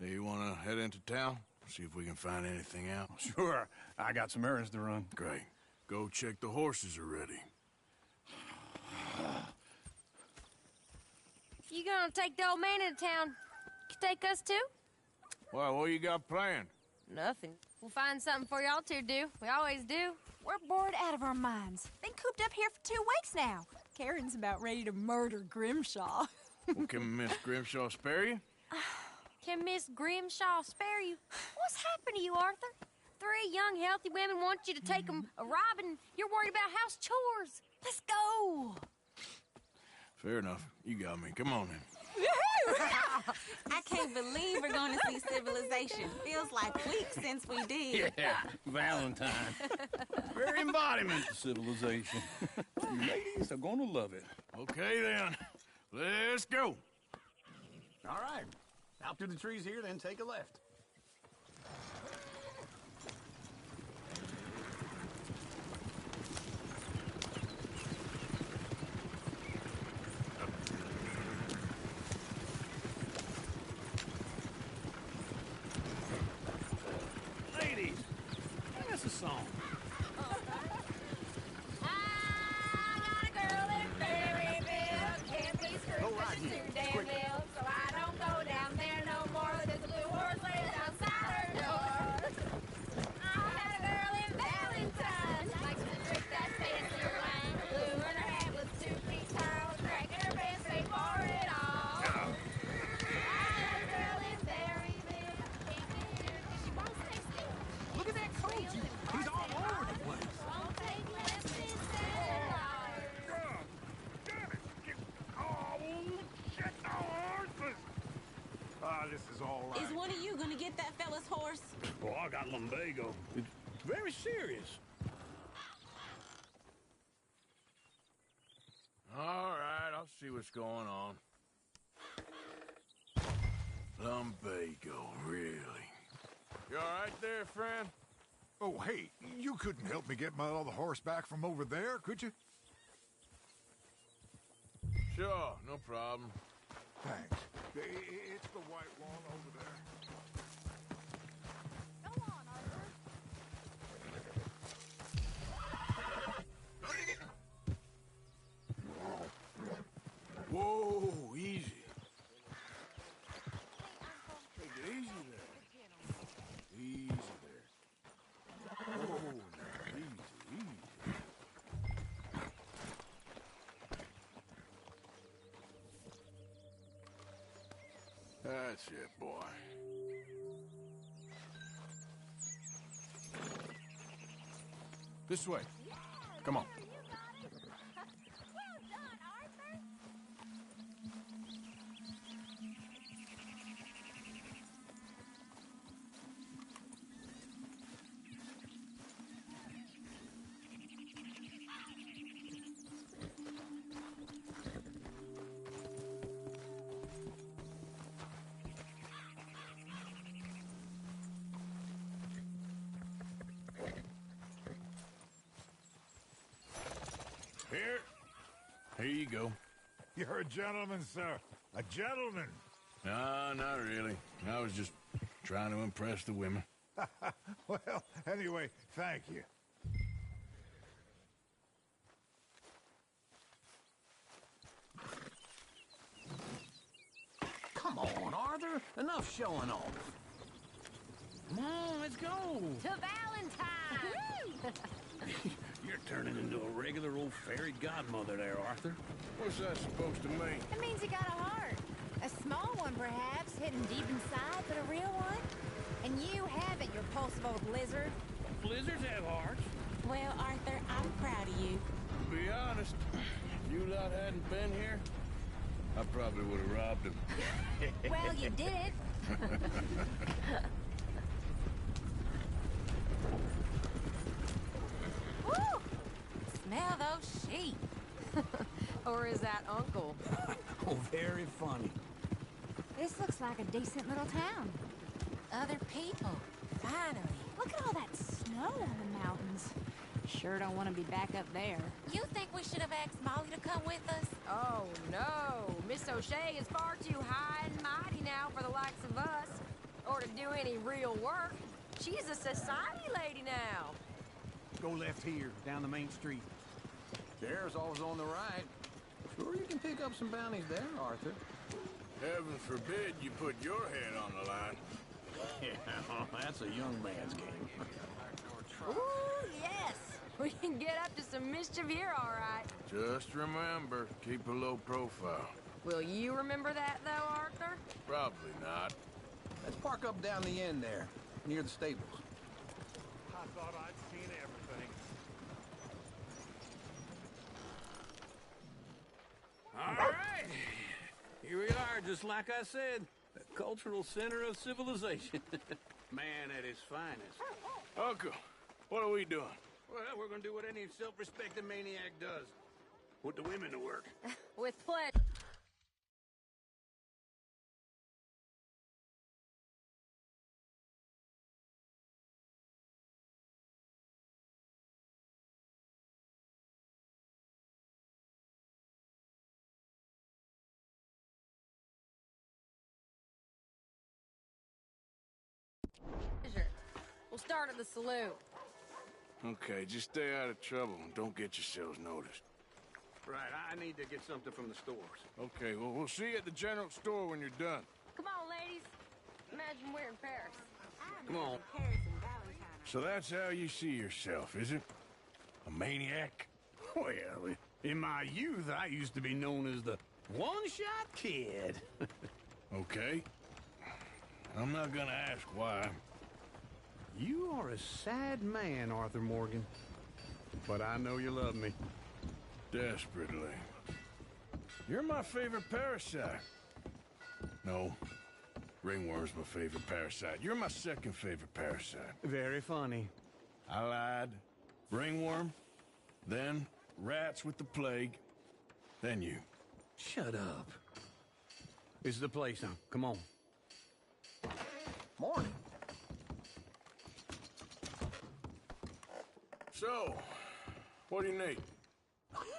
Hey, you want to head into town? See if we can find anything out? Sure. I got some errands to run. Great. Go check the horses are ready. You gonna take the old man into town? You take us too? Well, what you got planned? Nothing. We'll find something for y'all to do. We always do. We're bored out of our minds. Been cooped up here for 2 weeks now. Karen's about ready to murder Grimshaw. Well, can Miss Grimshaw spare you? Can Miss Grimshaw spare you? What's happened to you, Arthur? 3 young, healthy women want you to take them a robbing. You're worried about house chores. Let's go. Fair enough. You got me. Come on then. I can't believe we're going to see civilization. Feels like weeks since we did. Yeah, Valentine. Very embodiment of civilization. You ladies are gonna love it. Okay then. Let's go. All right. Out through the trees here, then take a left. Ladies, sing us a song. Look at that coach. He's all over the place. This is all right. Is one of you going to get that fella's horse? Oh, I got lumbago. It's very serious. All right, I'll see what's going on. Lumbago, really? You all right there, friend? Oh, hey, you couldn't help me get my other horse back from over there, could you? Sure, no problem. Thanks. It's the white wall over there. Go on, Arthur. Whoa, easy. Take it easy there. Easy there. Oh, now, easy, easy. That's it, boy. This way. Come on. Here you go. You're a gentleman, sir. A gentleman. No, not really. I was just trying to impress the women. Well, anyway, thank you. Come on, Arthur. Enough showing off. Come on, let's go. To Valentine! You're turning into a regular old fairy godmother there, Arthur. What's that supposed to mean? It means you got a heart. A small one, perhaps, hidden deep inside, but a real one. And you haven't, you repulsive old lizard. blizzards have hearts. Well, Arthur, I'm proud of you. To be honest, if you lot hadn't been here, I probably would have robbed him. Well, you did. Woo! Smell those sheep. Or is that Uncle? Oh, very funny. This looks like a decent little town. Other people. Finally. Look at all that snow on the mountains. Sure don't want to be back up there. You think we should have asked Molly to come with us? Oh, no. Miss O'Shea is far too high and mighty now for the likes of us. Or to do any real work. She's a society lady now. Go left here, down the main street. There's always on the right. Sure you can pick up some bounties there, Arthur. Heaven forbid you put your head on the line. Yeah, that's a young man's game. Ooh, yes. We can get up to some mischief here, all right. Just remember, keep a low profile. Will you remember that, though, Arthur? Probably not. Let's park up down the end there, near the stables. I thought I'd seen everything. All right. Here we are, just like I said. The cultural center of civilization. Man at his finest. Uncle, what are we doing? Well, we're gonna do what any self-respecting maniac does. Put the women to work. With pleasure. We'll start at the saloon. Okay, just stay out of trouble and don't get yourselves noticed. Right, I need to get something from the stores. Okay, well, we'll see you at the general store when you're done. Come on, ladies. Imagine we're in Paris. Come on. So that's how you see yourself, is it? A maniac? Well, in my youth, I used to be known as the one-shot kid. Okay. I'm not gonna ask why. You are a sad man, Arthur Morgan. But I know you love me. Desperately. You're my favorite parasite. No. Ringworm's my favorite parasite. You're my second favorite parasite. Very funny. I lied. Ringworm, then rats with the plague, then you. Shut up. This is the place now. Come on. Morning. So, what do you need?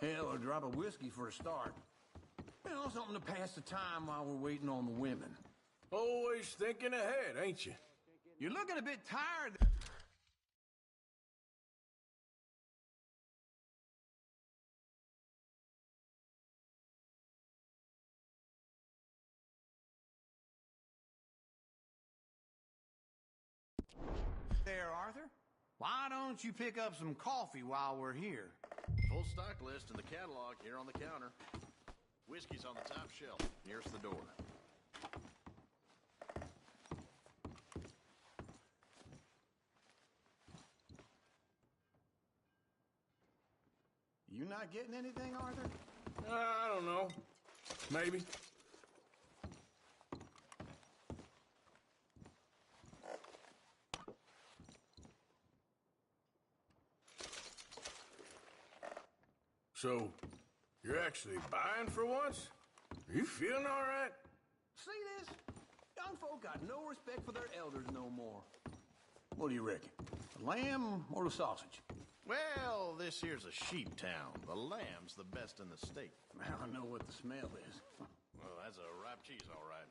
Hell, a drop of whiskey for a start. You know, something to pass the time while we're waiting on the women. Always thinking ahead, ain't you? You're looking a bit tired. There, Arthur. Why don't you pick up some coffee while we're here? Full stock list in the catalog here on the counter. Whiskey's on the top shelf, nearest the door. You not getting anything, Arthur? I don't know. Maybe. So, you're actually buying for once? Are you feeling all right? See this? Young folk got no respect for their elders no more. What do you reckon? The lamb or the sausage? Well, this here's a sheep town. The lamb's the best in the state. I know what the smell is. Well, that's a ripe cheese, all right.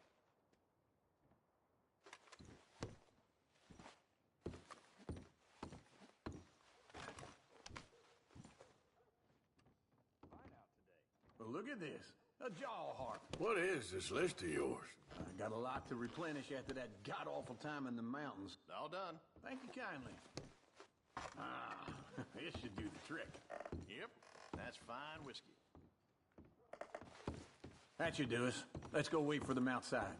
Well, look at this. A jaw harp. What is this list of yours? I got a lot to replenish after that god-awful time in the mountains. All done. Thank you kindly. Ah, this should do the trick. Yep, that's fine whiskey. That should do us. Let's go wait for them outside.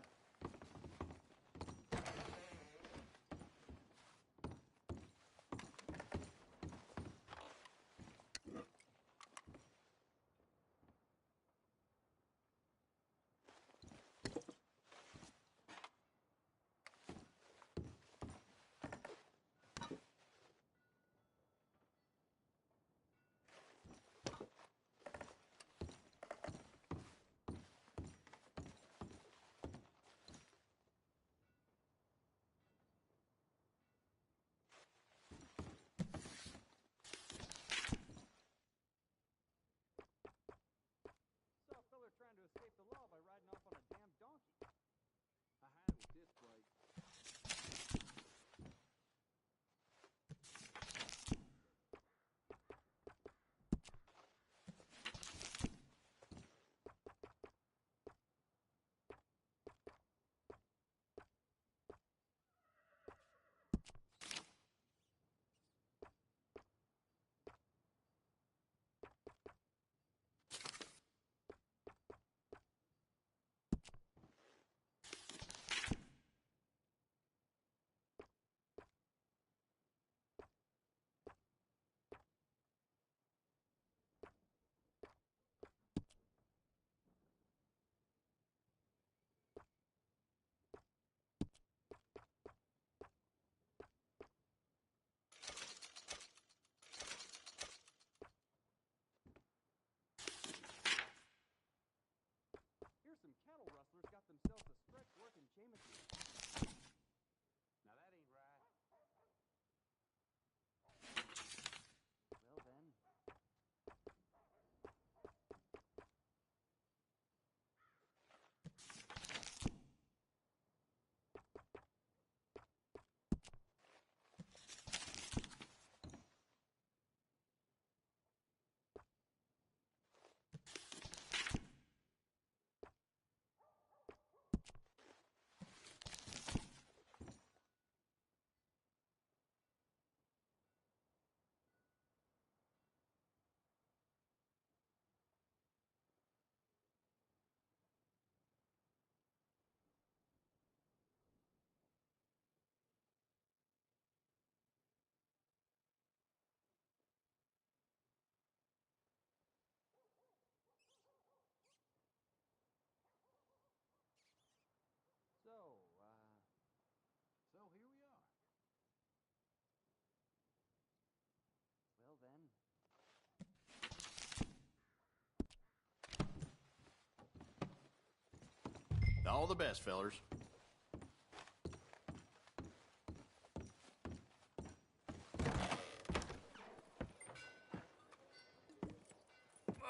All the best, fellers.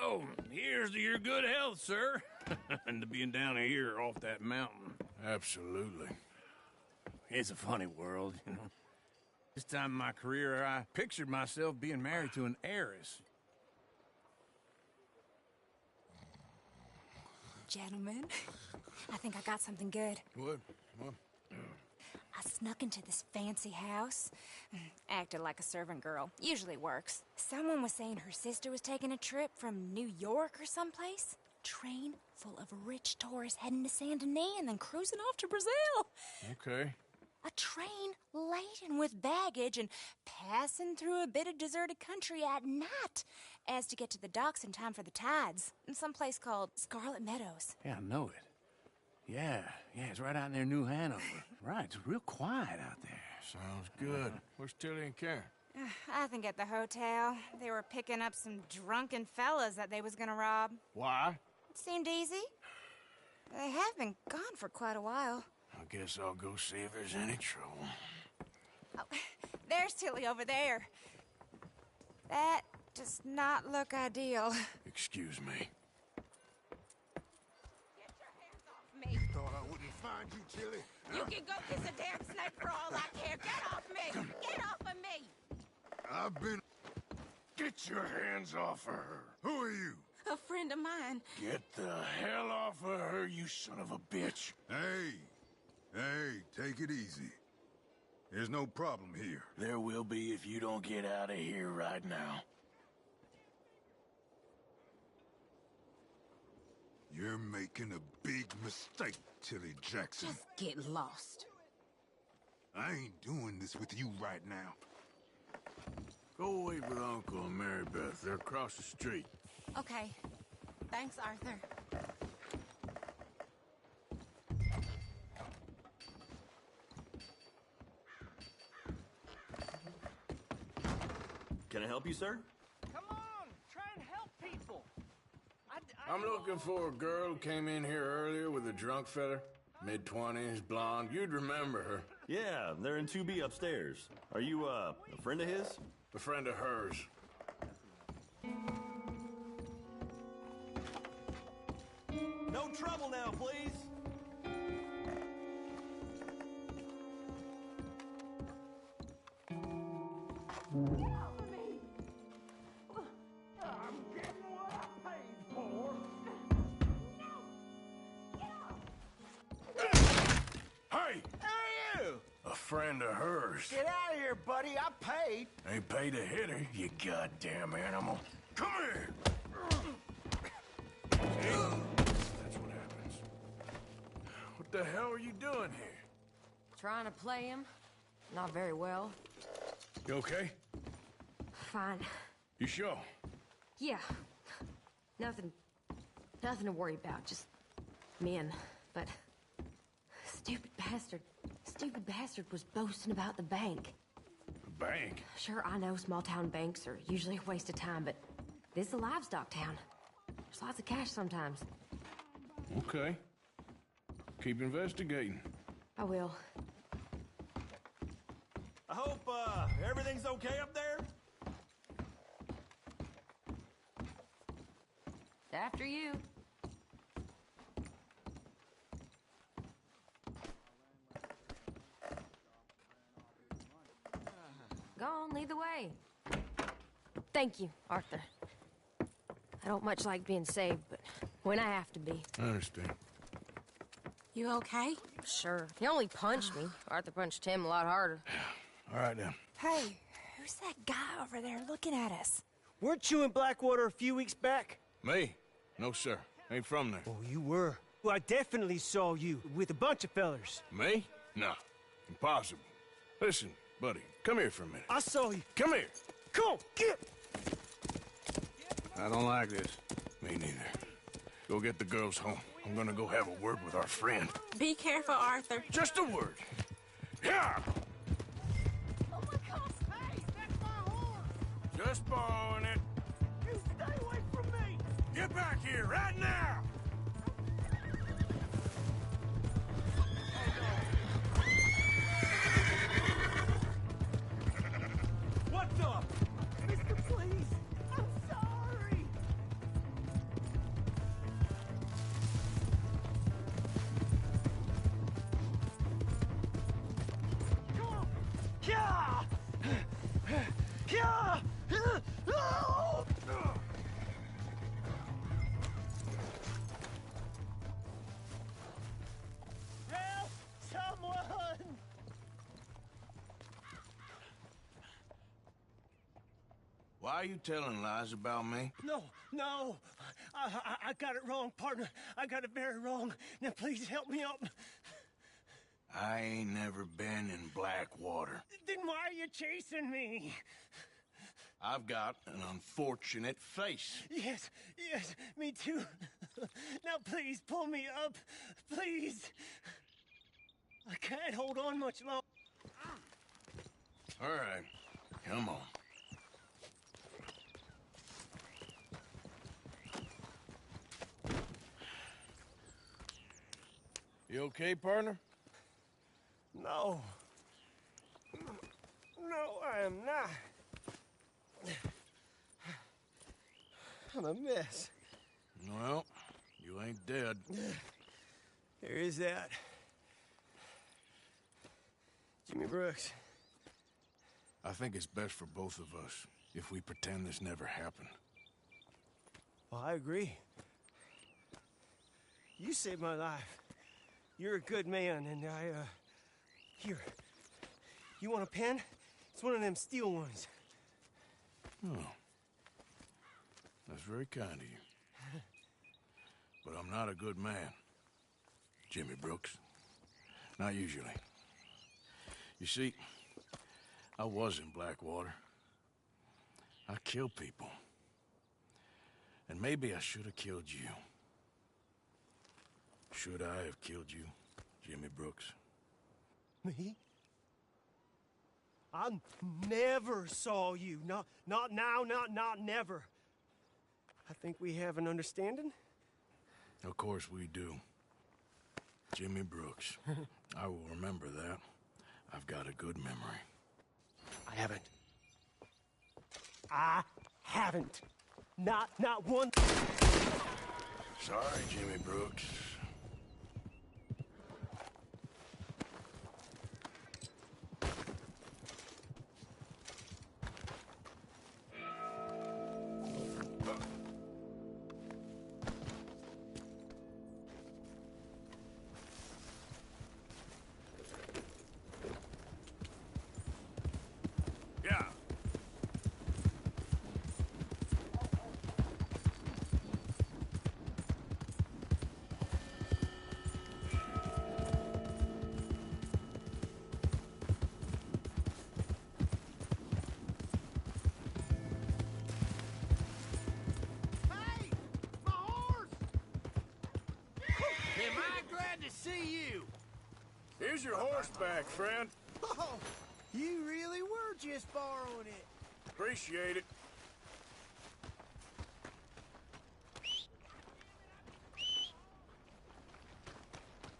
Oh, here's to your good health, sir. And to being down here off that mountain. Absolutely. It's a funny world, you know. This time in my career, I pictured myself being married to an heiress. Gentlemen, I think I got something good. What? I snuck into this fancy house. Acted like a servant girl. Usually works. Someone was saying her sister was taking a trip from New York or someplace. Train full of rich tourists heading to Saint Denis and then cruising off to Brazil. Okay. A train laden with baggage and passing through a bit of deserted country at night as to get to the docks in time for the tides in some place called Scarlet Meadows. Yeah, I know it. Yeah, it's right out near New Hanover. Right, it's real quiet out there. Sounds good. Where's Tilly and Karen? I think at the hotel. They were picking up some drunken fellas that they was gonna rob. Why? It seemed easy. They have been gone for quite a while. I guess I'll go see if there's any trouble. Oh, there's Tilly over there. That does not look ideal. Excuse me. Me. Thought I wouldn't find you, Tilly. You can go kiss a damn snake for all I care. Get off me! Get off of me! I've been... Get your hands off of her. Who are you? A friend of mine. Get the hell off of her, you son of a bitch. Hey, take it easy. There's no problem here. There will be if you don't get out of here right now. You're making a big mistake, Tilly Jackson. Just get lost. I ain't doing this with you right now. Go wait with Uncle and Mary Beth. They're across the street. Okay. Thanks, Arthur. Can I help you, sir? Come on, try and help people. I'm looking for a girl who came in here earlier with a drunk fella. Mid-20s, blonde. You'd remember her. Yeah, they're in 2B upstairs. Are you, a friend of his? A friend of hers. No trouble now, please. Hey! A friend of hers. Get out of here, buddy. I paid. Ain't paid to hit her, you goddamn animal. Come here! See? That's what happens. What the hell are you doing here? Trying to play him. Not very well. You okay? Fine. You sure? Yeah. Nothing to worry about. Just men. But stupid bastard was boasting about the bank. The bank? Sure, I know small town banks are usually a waste of time, but this is a livestock town. There's lots of cash sometimes. Okay. Keep investigating. I will. I hope, everything's okay up there? After you. Go on, lead the way. Thank you, Arthur. I don't much like being saved, but when I have to be. I understand. You okay? Sure. He only punched me. Arthur punched him a lot harder. All right, now. Hey, who's that guy over there looking at us? Weren't you in Blackwater a few weeks back? Me? No, sir. Ain't from there. Oh, you were. Well, I definitely saw you with a bunch of fellers. Me? No. Impossible. Listen, buddy, come here for a minute. I saw you. Come here. Come on, get! I don't like this. Me neither. Go get the girls home. I'm gonna go have a word with our friend. Be careful, Arthur. Just a word. Yeah! Oh my gosh, hey, that's my horse! Just borrowing it. You stay away from me! Get back here right now! Why are you telling lies about me? No. I got it wrong, partner. I got it very wrong. Now, please help me up. I ain't never been in Blackwater. Then why are you chasing me? I've got an unfortunate face. Yes, me too. Now, please, pull me up. Please. I can't hold on much longer. All right, come on. You okay, partner? No. No, I am not. I'm a mess. Well, you ain't dead. There is that. Jimmy Brooks. I think it's best for both of us if we pretend this never happened. Well, I agree. You saved my life. You're a good man, and here. You want a pen? It's one of them steel ones. Oh. That's very kind of you. But I'm not a good man, Jimmy Brooks. Not usually. You see, I was in Blackwater. I killed people. And maybe I should have killed you. Should I have killed you, Jimmy Brooks? Me? I never saw you. Not now, not never. I think we have an understanding. Of course we do. Jimmy Brooks. I will remember that. I've got a good memory. I haven't. Not one. Sorry, Jimmy Brooks. Am I glad to see you? Here's your horse back, friend. Oh, you really were just borrowing it. Appreciate it.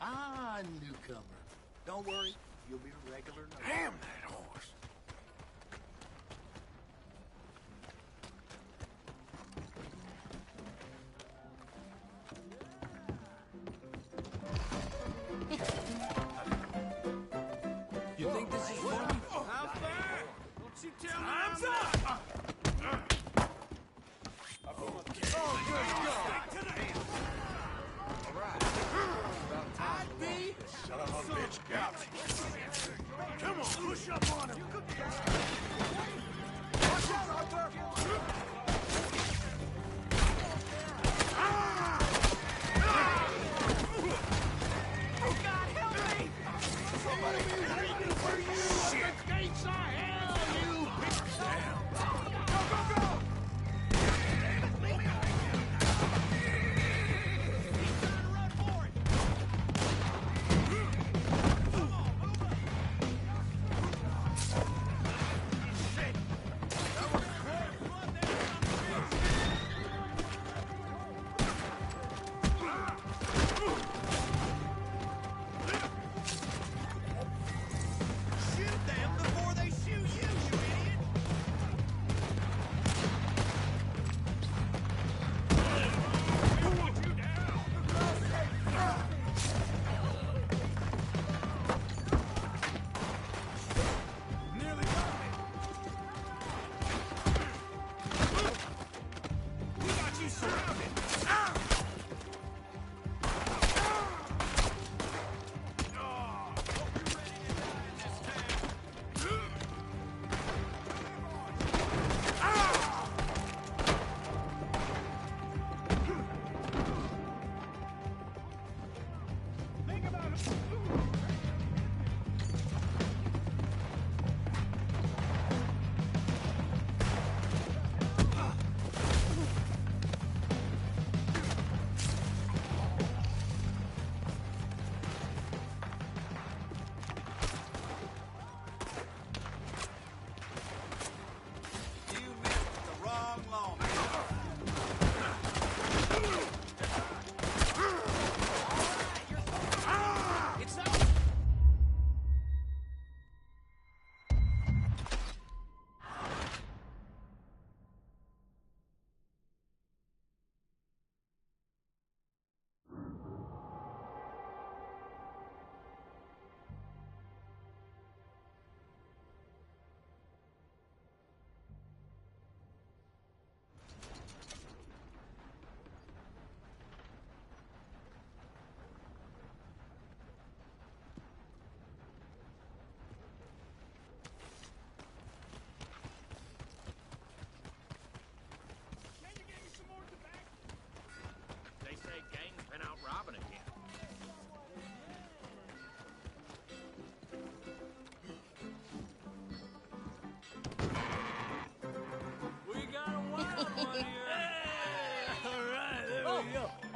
Ah, newcomer. Don't worry, you'll be a regular. Damn that horse. You think this is funny? How far? Don't you tell me Time's I'm up! I'd be. Son of a bitch, got me. Come on, push up on him. Watch out, Arthur! Oh, God, help me! Somebody where you? Shit! Gates are hell, you bitch! Damn.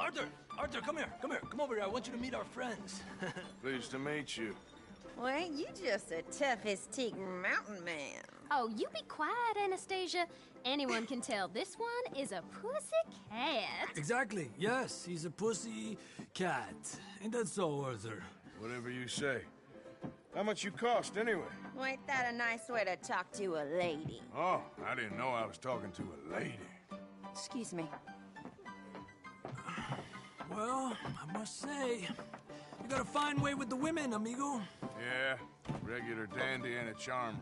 Arthur! Arthur, come here, come here. Come over here. I want you to meet our friends. Pleased to meet you. Well, ain't you just a toughest-teak mountain man? Oh, you be quiet, Anastasia. Anyone can tell this one is a pussy cat. Exactly. Yes, he's a pussy cat. Ain't that so, Arthur? Whatever you say. How much you cost, anyway? Well, ain't that a nice way to talk to a lady? Oh, I didn't know I was talking to a lady. Excuse me. Well, I must say, you got a fine way with the women, amigo. Yeah, regular dandy and a charmer.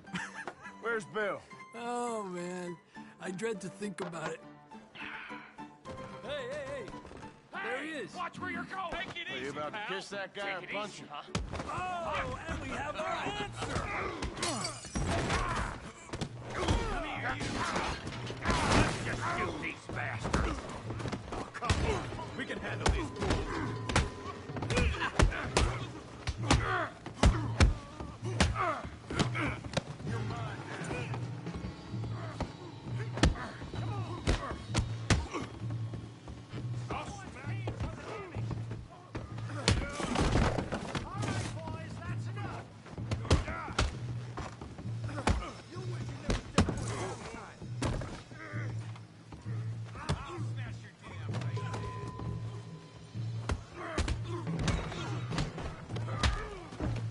Where's Bill? Oh, man. I dread to think about it. Hey! There he is. Watch where you're going. Take it easy, You about to pal. kiss that guy or Take it punch easy, him? huh? Oh, and we have our answer. Come here, you. Let's just shoot these bastards. Oh, come on. We can handle these fools. You're mine.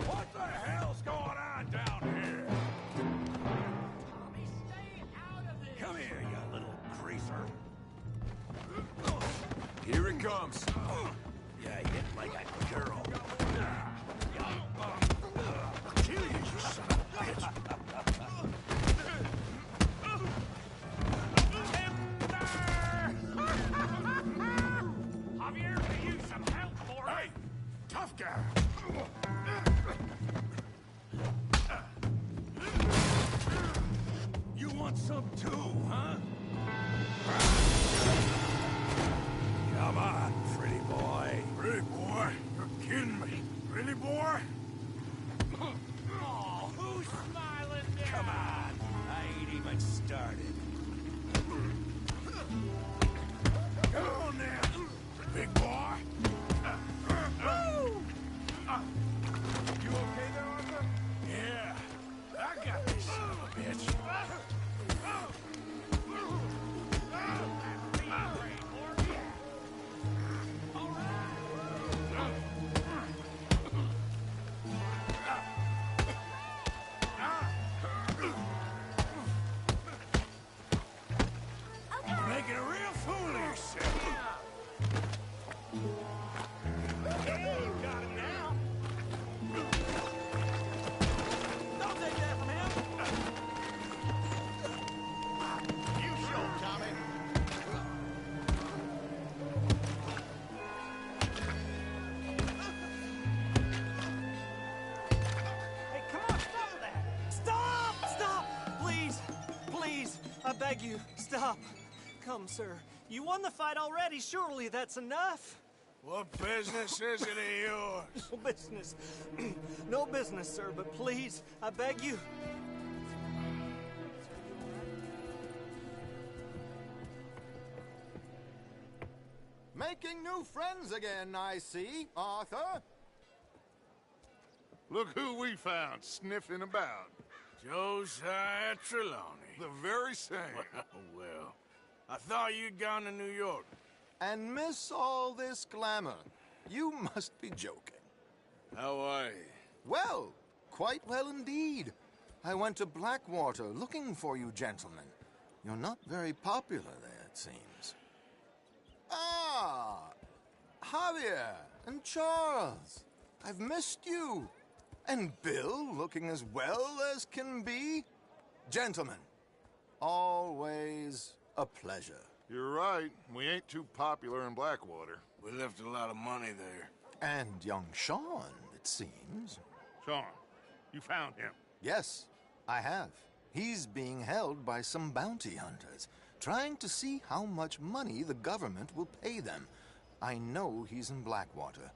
What the hell's going on down here? Tommy, stay out of this. Come here, you little greaser. Here it comes. Yeah, hit like a girl. Kill you, you son of a bitch. Javier, could use some help for Hey, tough guy. You want some too, huh? Come on, pretty boy. Pretty boy, you're kidding me. Really, boy? Oh, who's smiling there? Come on, I ain't even started. Come on now, big boy. You okay there, Arthur? Yeah, I got this son of a bitch. Making a real fool of yourself. Okay, you got him now. Don't take that from him. You show him, Tommy. Hey, come on, stop that! Stop! Stop! Please! Please! I beg you, stop. Come, sir. You won the fight already. Surely that's enough. What business is it of yours? No business. No business, sir, but please, I beg you. Making new friends again, I see, Arthur. Look who we found sniffing about. Josiah Trelawney. The very same. Well, I thought you'd gone to New York. And miss all this glamour. You must be joking. How are you? Well, quite well indeed. I went to Blackwater looking for you gentlemen. You're not very popular there, it seems. Ah! Javier and Charles. I've missed you. And Bill looking as well as can be. Gentlemen, always a pleasure. You're right. We ain't too popular in Blackwater. We left a lot of money there. And young Sean, it seems. Sean, you found him. Yes, I have. He's being held by some bounty hunters, trying to see how much money the government will pay them. I know he's in Blackwater,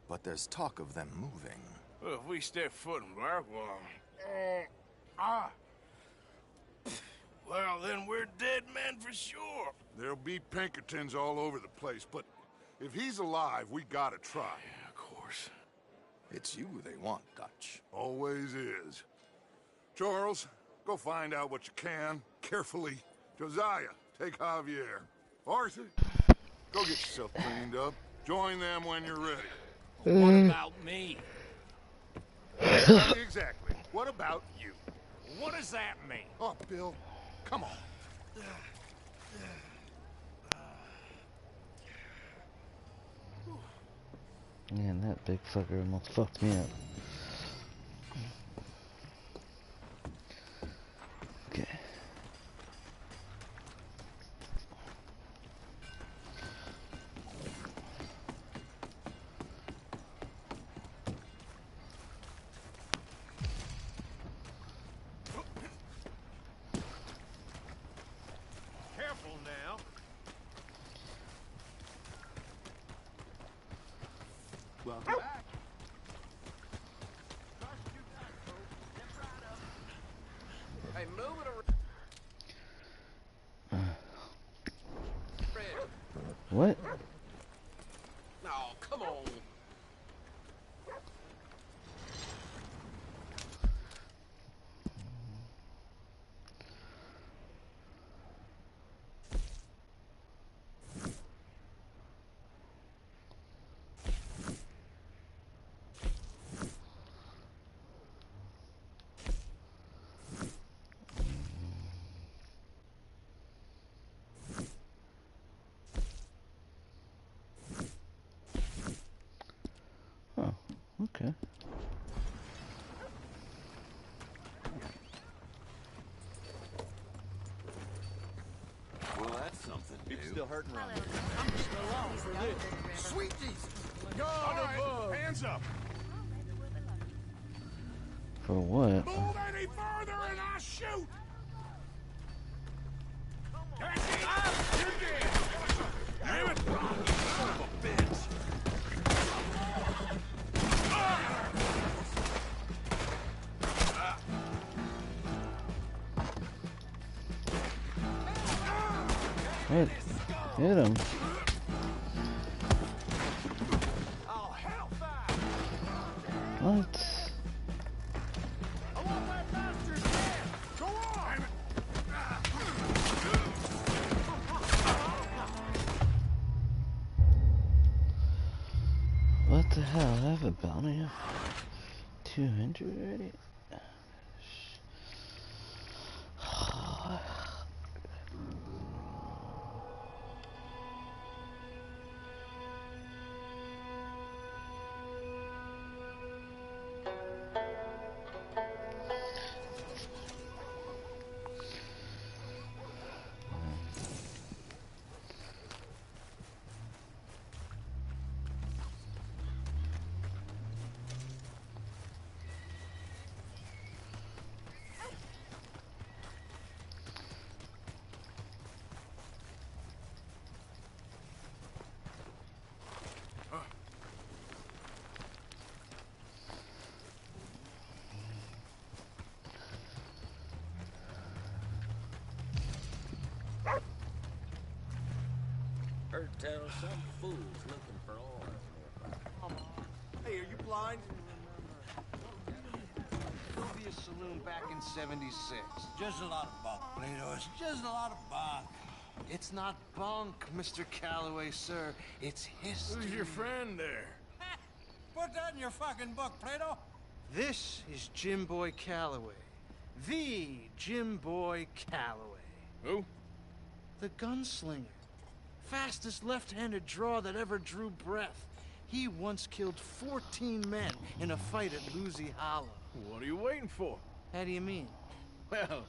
but there's talk of them moving. Well, if we step foot in Blackwater... Well, then we're dead men for sure. There'll be Pinkertons all over the place, but If he's alive, we gotta try. Yeah, of course. It's you they want, Dutch. Always is. Charles, go find out what you can, carefully. Josiah, take Javier. Arthur, go get yourself cleaned up. Join them when you're ready. What about me? Exactly. What about you? What does that mean? Oh, Bill, come on. Man, that big fucker almost fucked me up. Okay. Careful now. Welcome back. Hey, move it around. What? Oh, come on. Oh, okay. Well, that's something new. It's still hurting around here. Sweet Jesus. Go! Right. Hands up! For what? Move any further and I shoot! That's it! You're dead! Damn it! Son of a bitch! Hit him. What? What the hell? I have a bounty of 200 already? Heard tell some fool's looking for oil. Hey, are you blind? Sylvia's Saloon back in '76. Just a lot of bunk, Plato. It's just a lot of bunk. It's not bunk, Mr. Calloway, sir. It's history. Who's your friend there? Put that in your fucking book, Plato. This is Jim Boy Calloway. The Jim Boy Calloway. Who? The gunslinger. Fastest left-handed draw that ever drew breath. He once killed 14 men in a fight at Lucy Hollow. What are you waiting for? How do you mean? Well,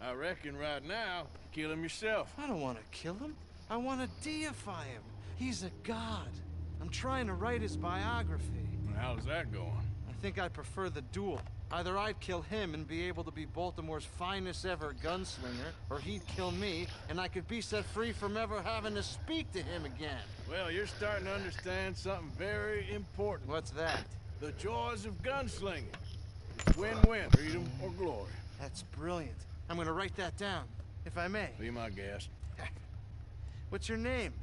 I reckon right now, kill him yourself. I don't want to kill him. I want to deify him. He's a god. I'm trying to write his biography. How's that going? I think I prefer the duel. Either I'd kill him and be able to be Baltimore's finest ever gunslinger, or he'd kill me, and I could be set free from ever having to speak to him again. Well, you're starting to understand something very important. What's that? The joys of gunslinging. It's win-win, freedom or glory. That's brilliant. I'm gonna write that down, if I may. Be my guest. What's your name?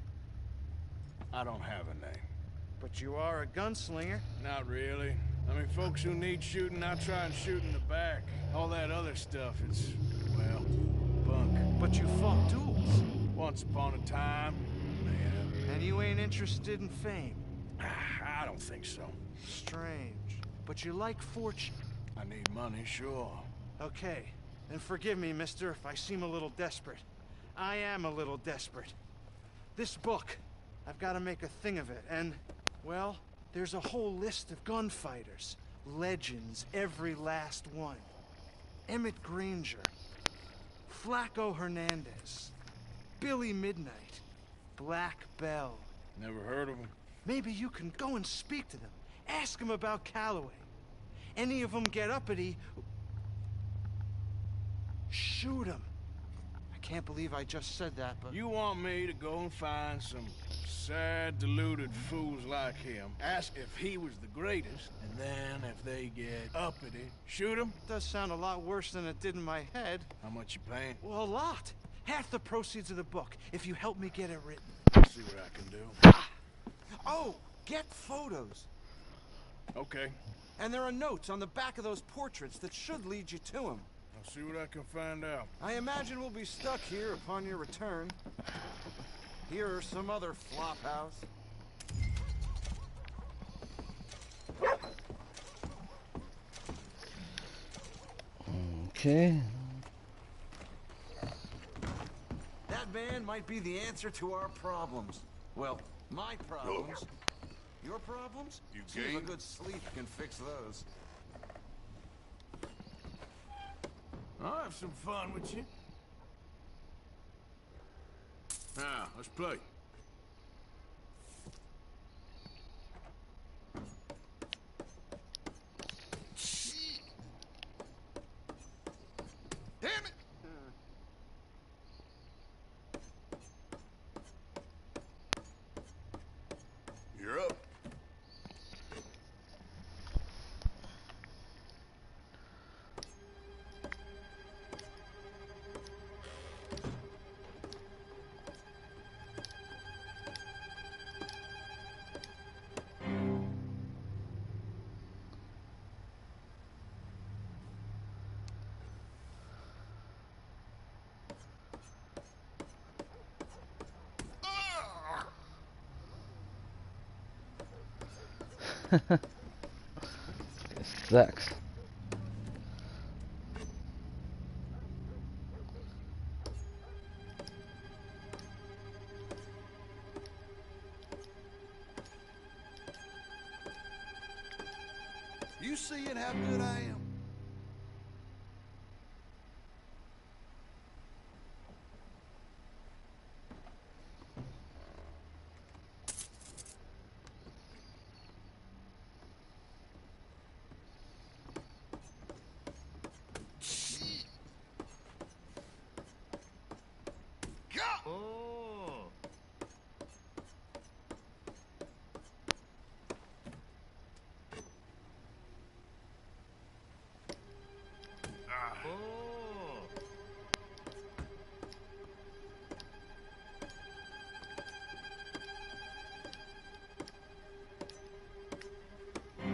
I don't have a name. But you are a gunslinger. Not really. I mean, folks who need shooting, I try and shoot in the back. All that other stuff, it's, well, bunk. But you fought duels. Once upon a time, yeah. And you ain't interested in fame? I don't think so. Strange. But you like fortune. I need money, sure. Okay. Then forgive me, mister, if I seem a little desperate. I am a little desperate. This book, I've got to make a thing of it, and, well, there's a whole list of gunfighters. Legends, every last one. Emmett Granger, Flaco Hernandez, Billy Midnight, Black Bell. Never heard of them. Maybe you can go and speak to them. Ask them about Calloway. Any of them get uppity, shoot them. I can't believe I just said that, but... You want me to go and find some sad, deluded fools like him, ask if he was the greatest, and then if they get uppity, shoot him? Does sound a lot worse than it did in my head. How much you paying? Well, a lot. Half the proceeds of the book, if you help me get it written. See what I can do. Oh, get photos. Okay. And there are notes on the back of those portraits that should lead you to him. I'll see what I can find out. I imagine we'll be stuck here upon your return. Here or some other flop house. Okay. That man might be the answer to our problems. Well, my problems. Your problems? You See if a game? good sleep can fix those. I'll have some fun with you. Now, let's play. Damn it! You're up. It sucks. You seeing how good I am?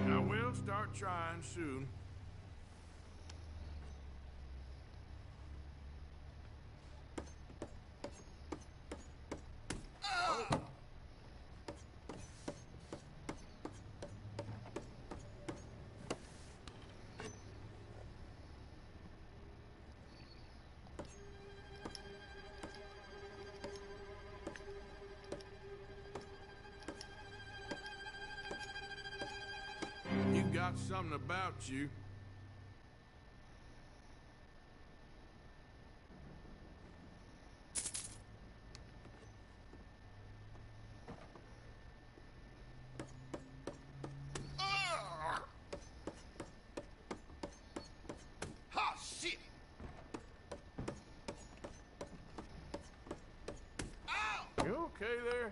I will start trying soon. You got something about you. Ha, shit! Ow! You okay there?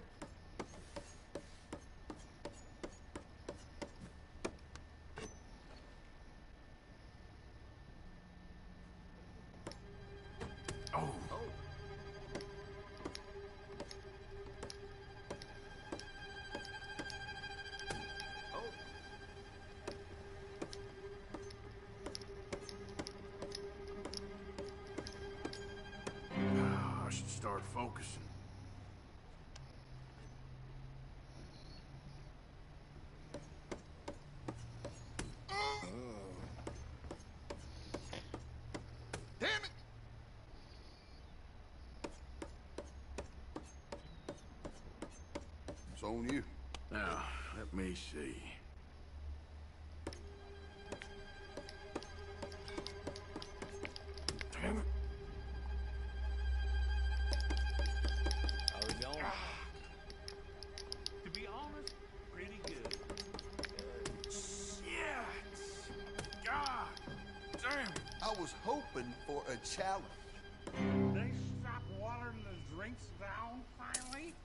On you. Now, let me see. Damn it. How we going? To be honest, pretty good. Shit! God damn it. I was hoping for a challenge. They stopped watering the drinks down finally?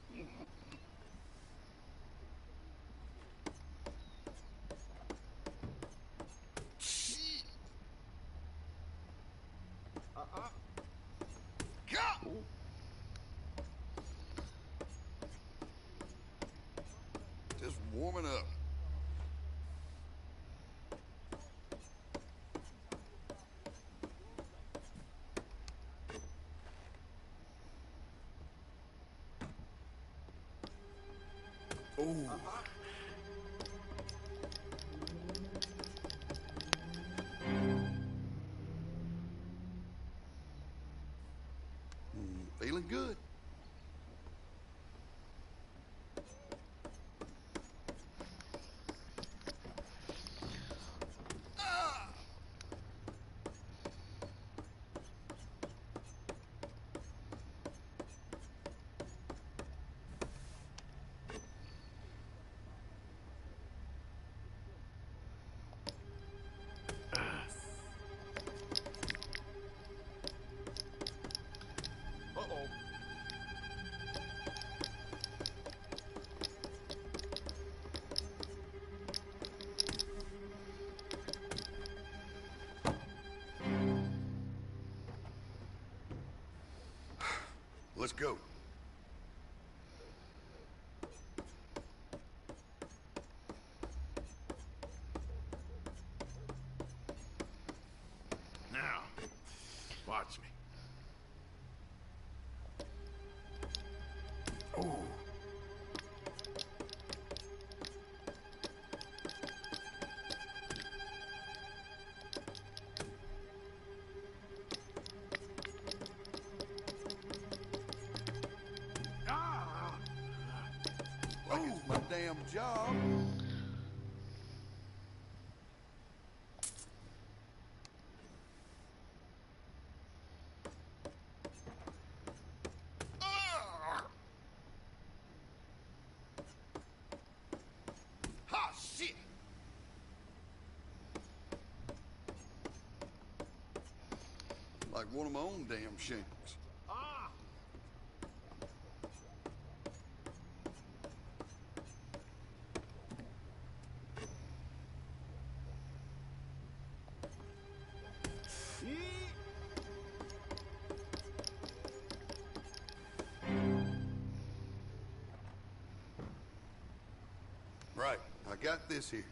God! Just warming up. Ooh. Feeling good. Uh-oh. Let's go. Now, watch me. Ooh. Ah! Like it's my damn job. Ha, shit! Like one of my own damn shanks. Ah! Right, I got this here.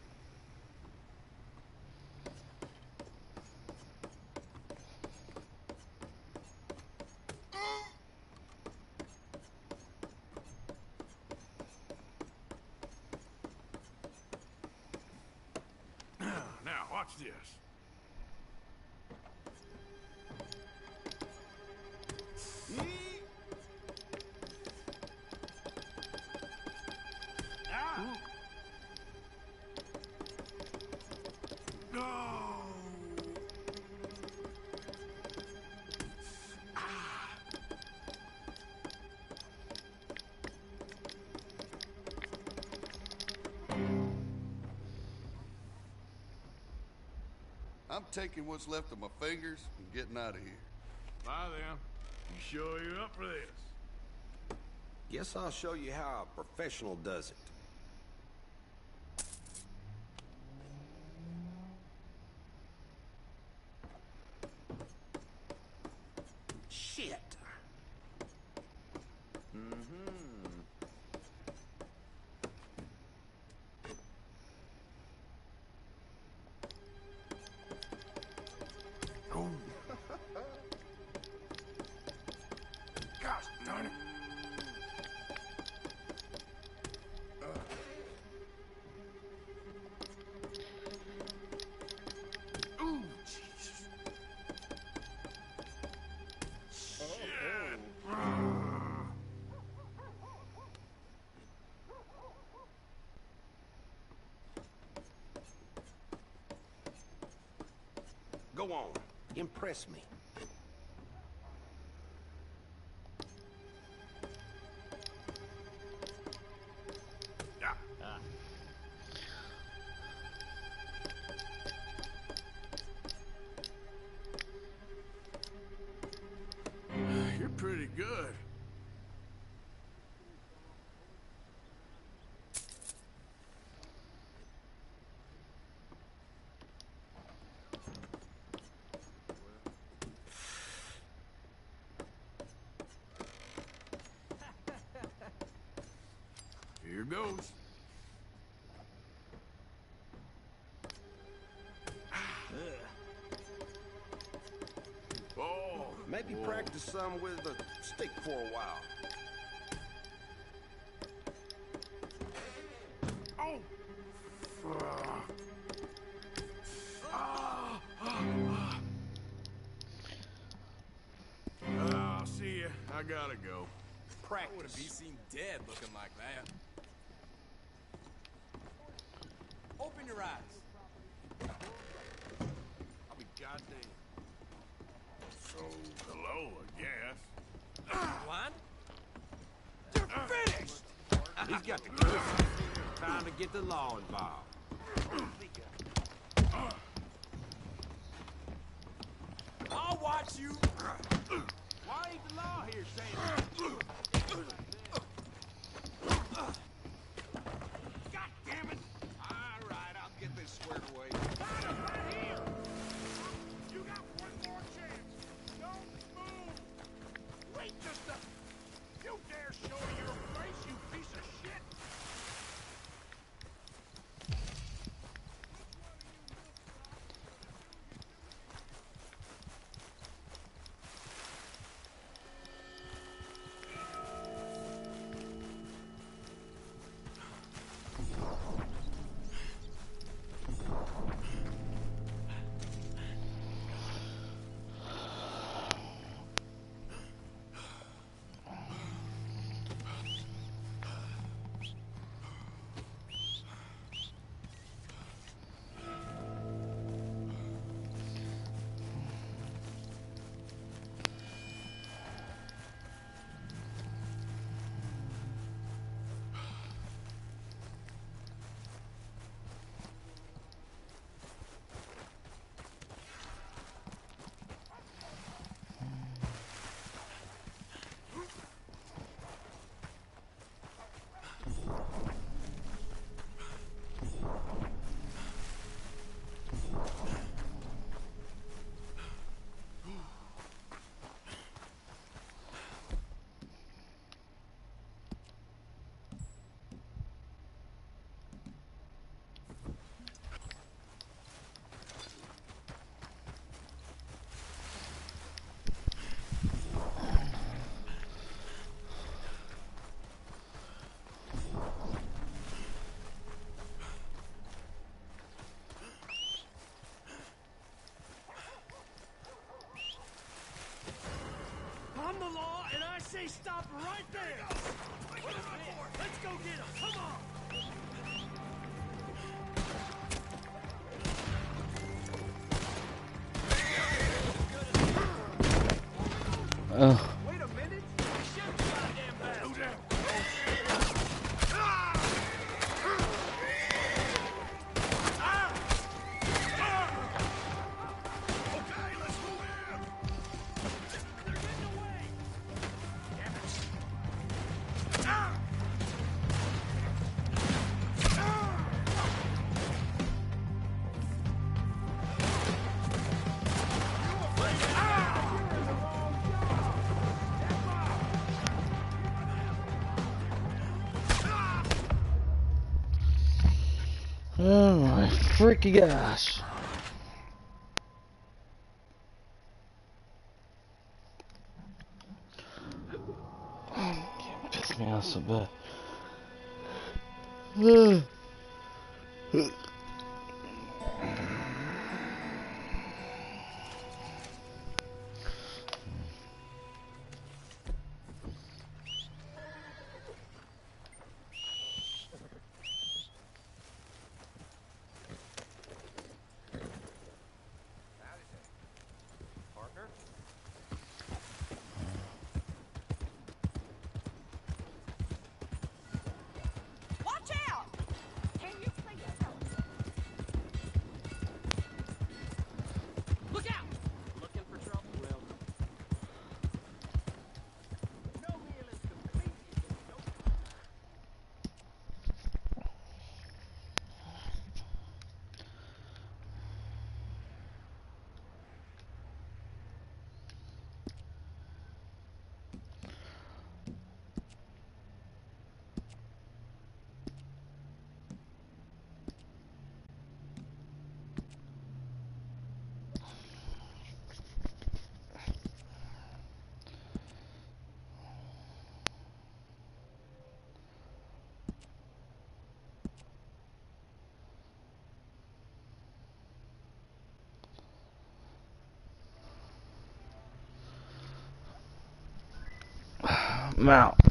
Now, watch this. Ah! No! Ah! I'm taking what's left of my fingers and getting out of here. Bye, then. You sure you're up for this? Guess I'll show you how a professional does it. Shit. Oh. Gosh darn it. Go on. Impress me. You're pretty good. Here goes. Oh, Maybe practice some with a stick for a while. oh. I'll see ya. I gotta go. I would have be seen dead looking like that. Open your eyes. I'll be goddamn. So, hello, I guess. Blind? You're finished! He's got the goods. Time to get the law involved. I'll watch you. Why ain't the law here saying that? God damn it! All right, I'll get this squared away. You got one more chance. Don't move. Wait just a... You dare show your face, you piece of shit? I'm the law, and I say stop right there! Let's go get him! Come on! Ugh. Wait a minute! Shoot the goddamn bastard! Okay, let's move in. They're getting away! Damn it! Oh my freaky gosh. Piss me off so bad. I'm out.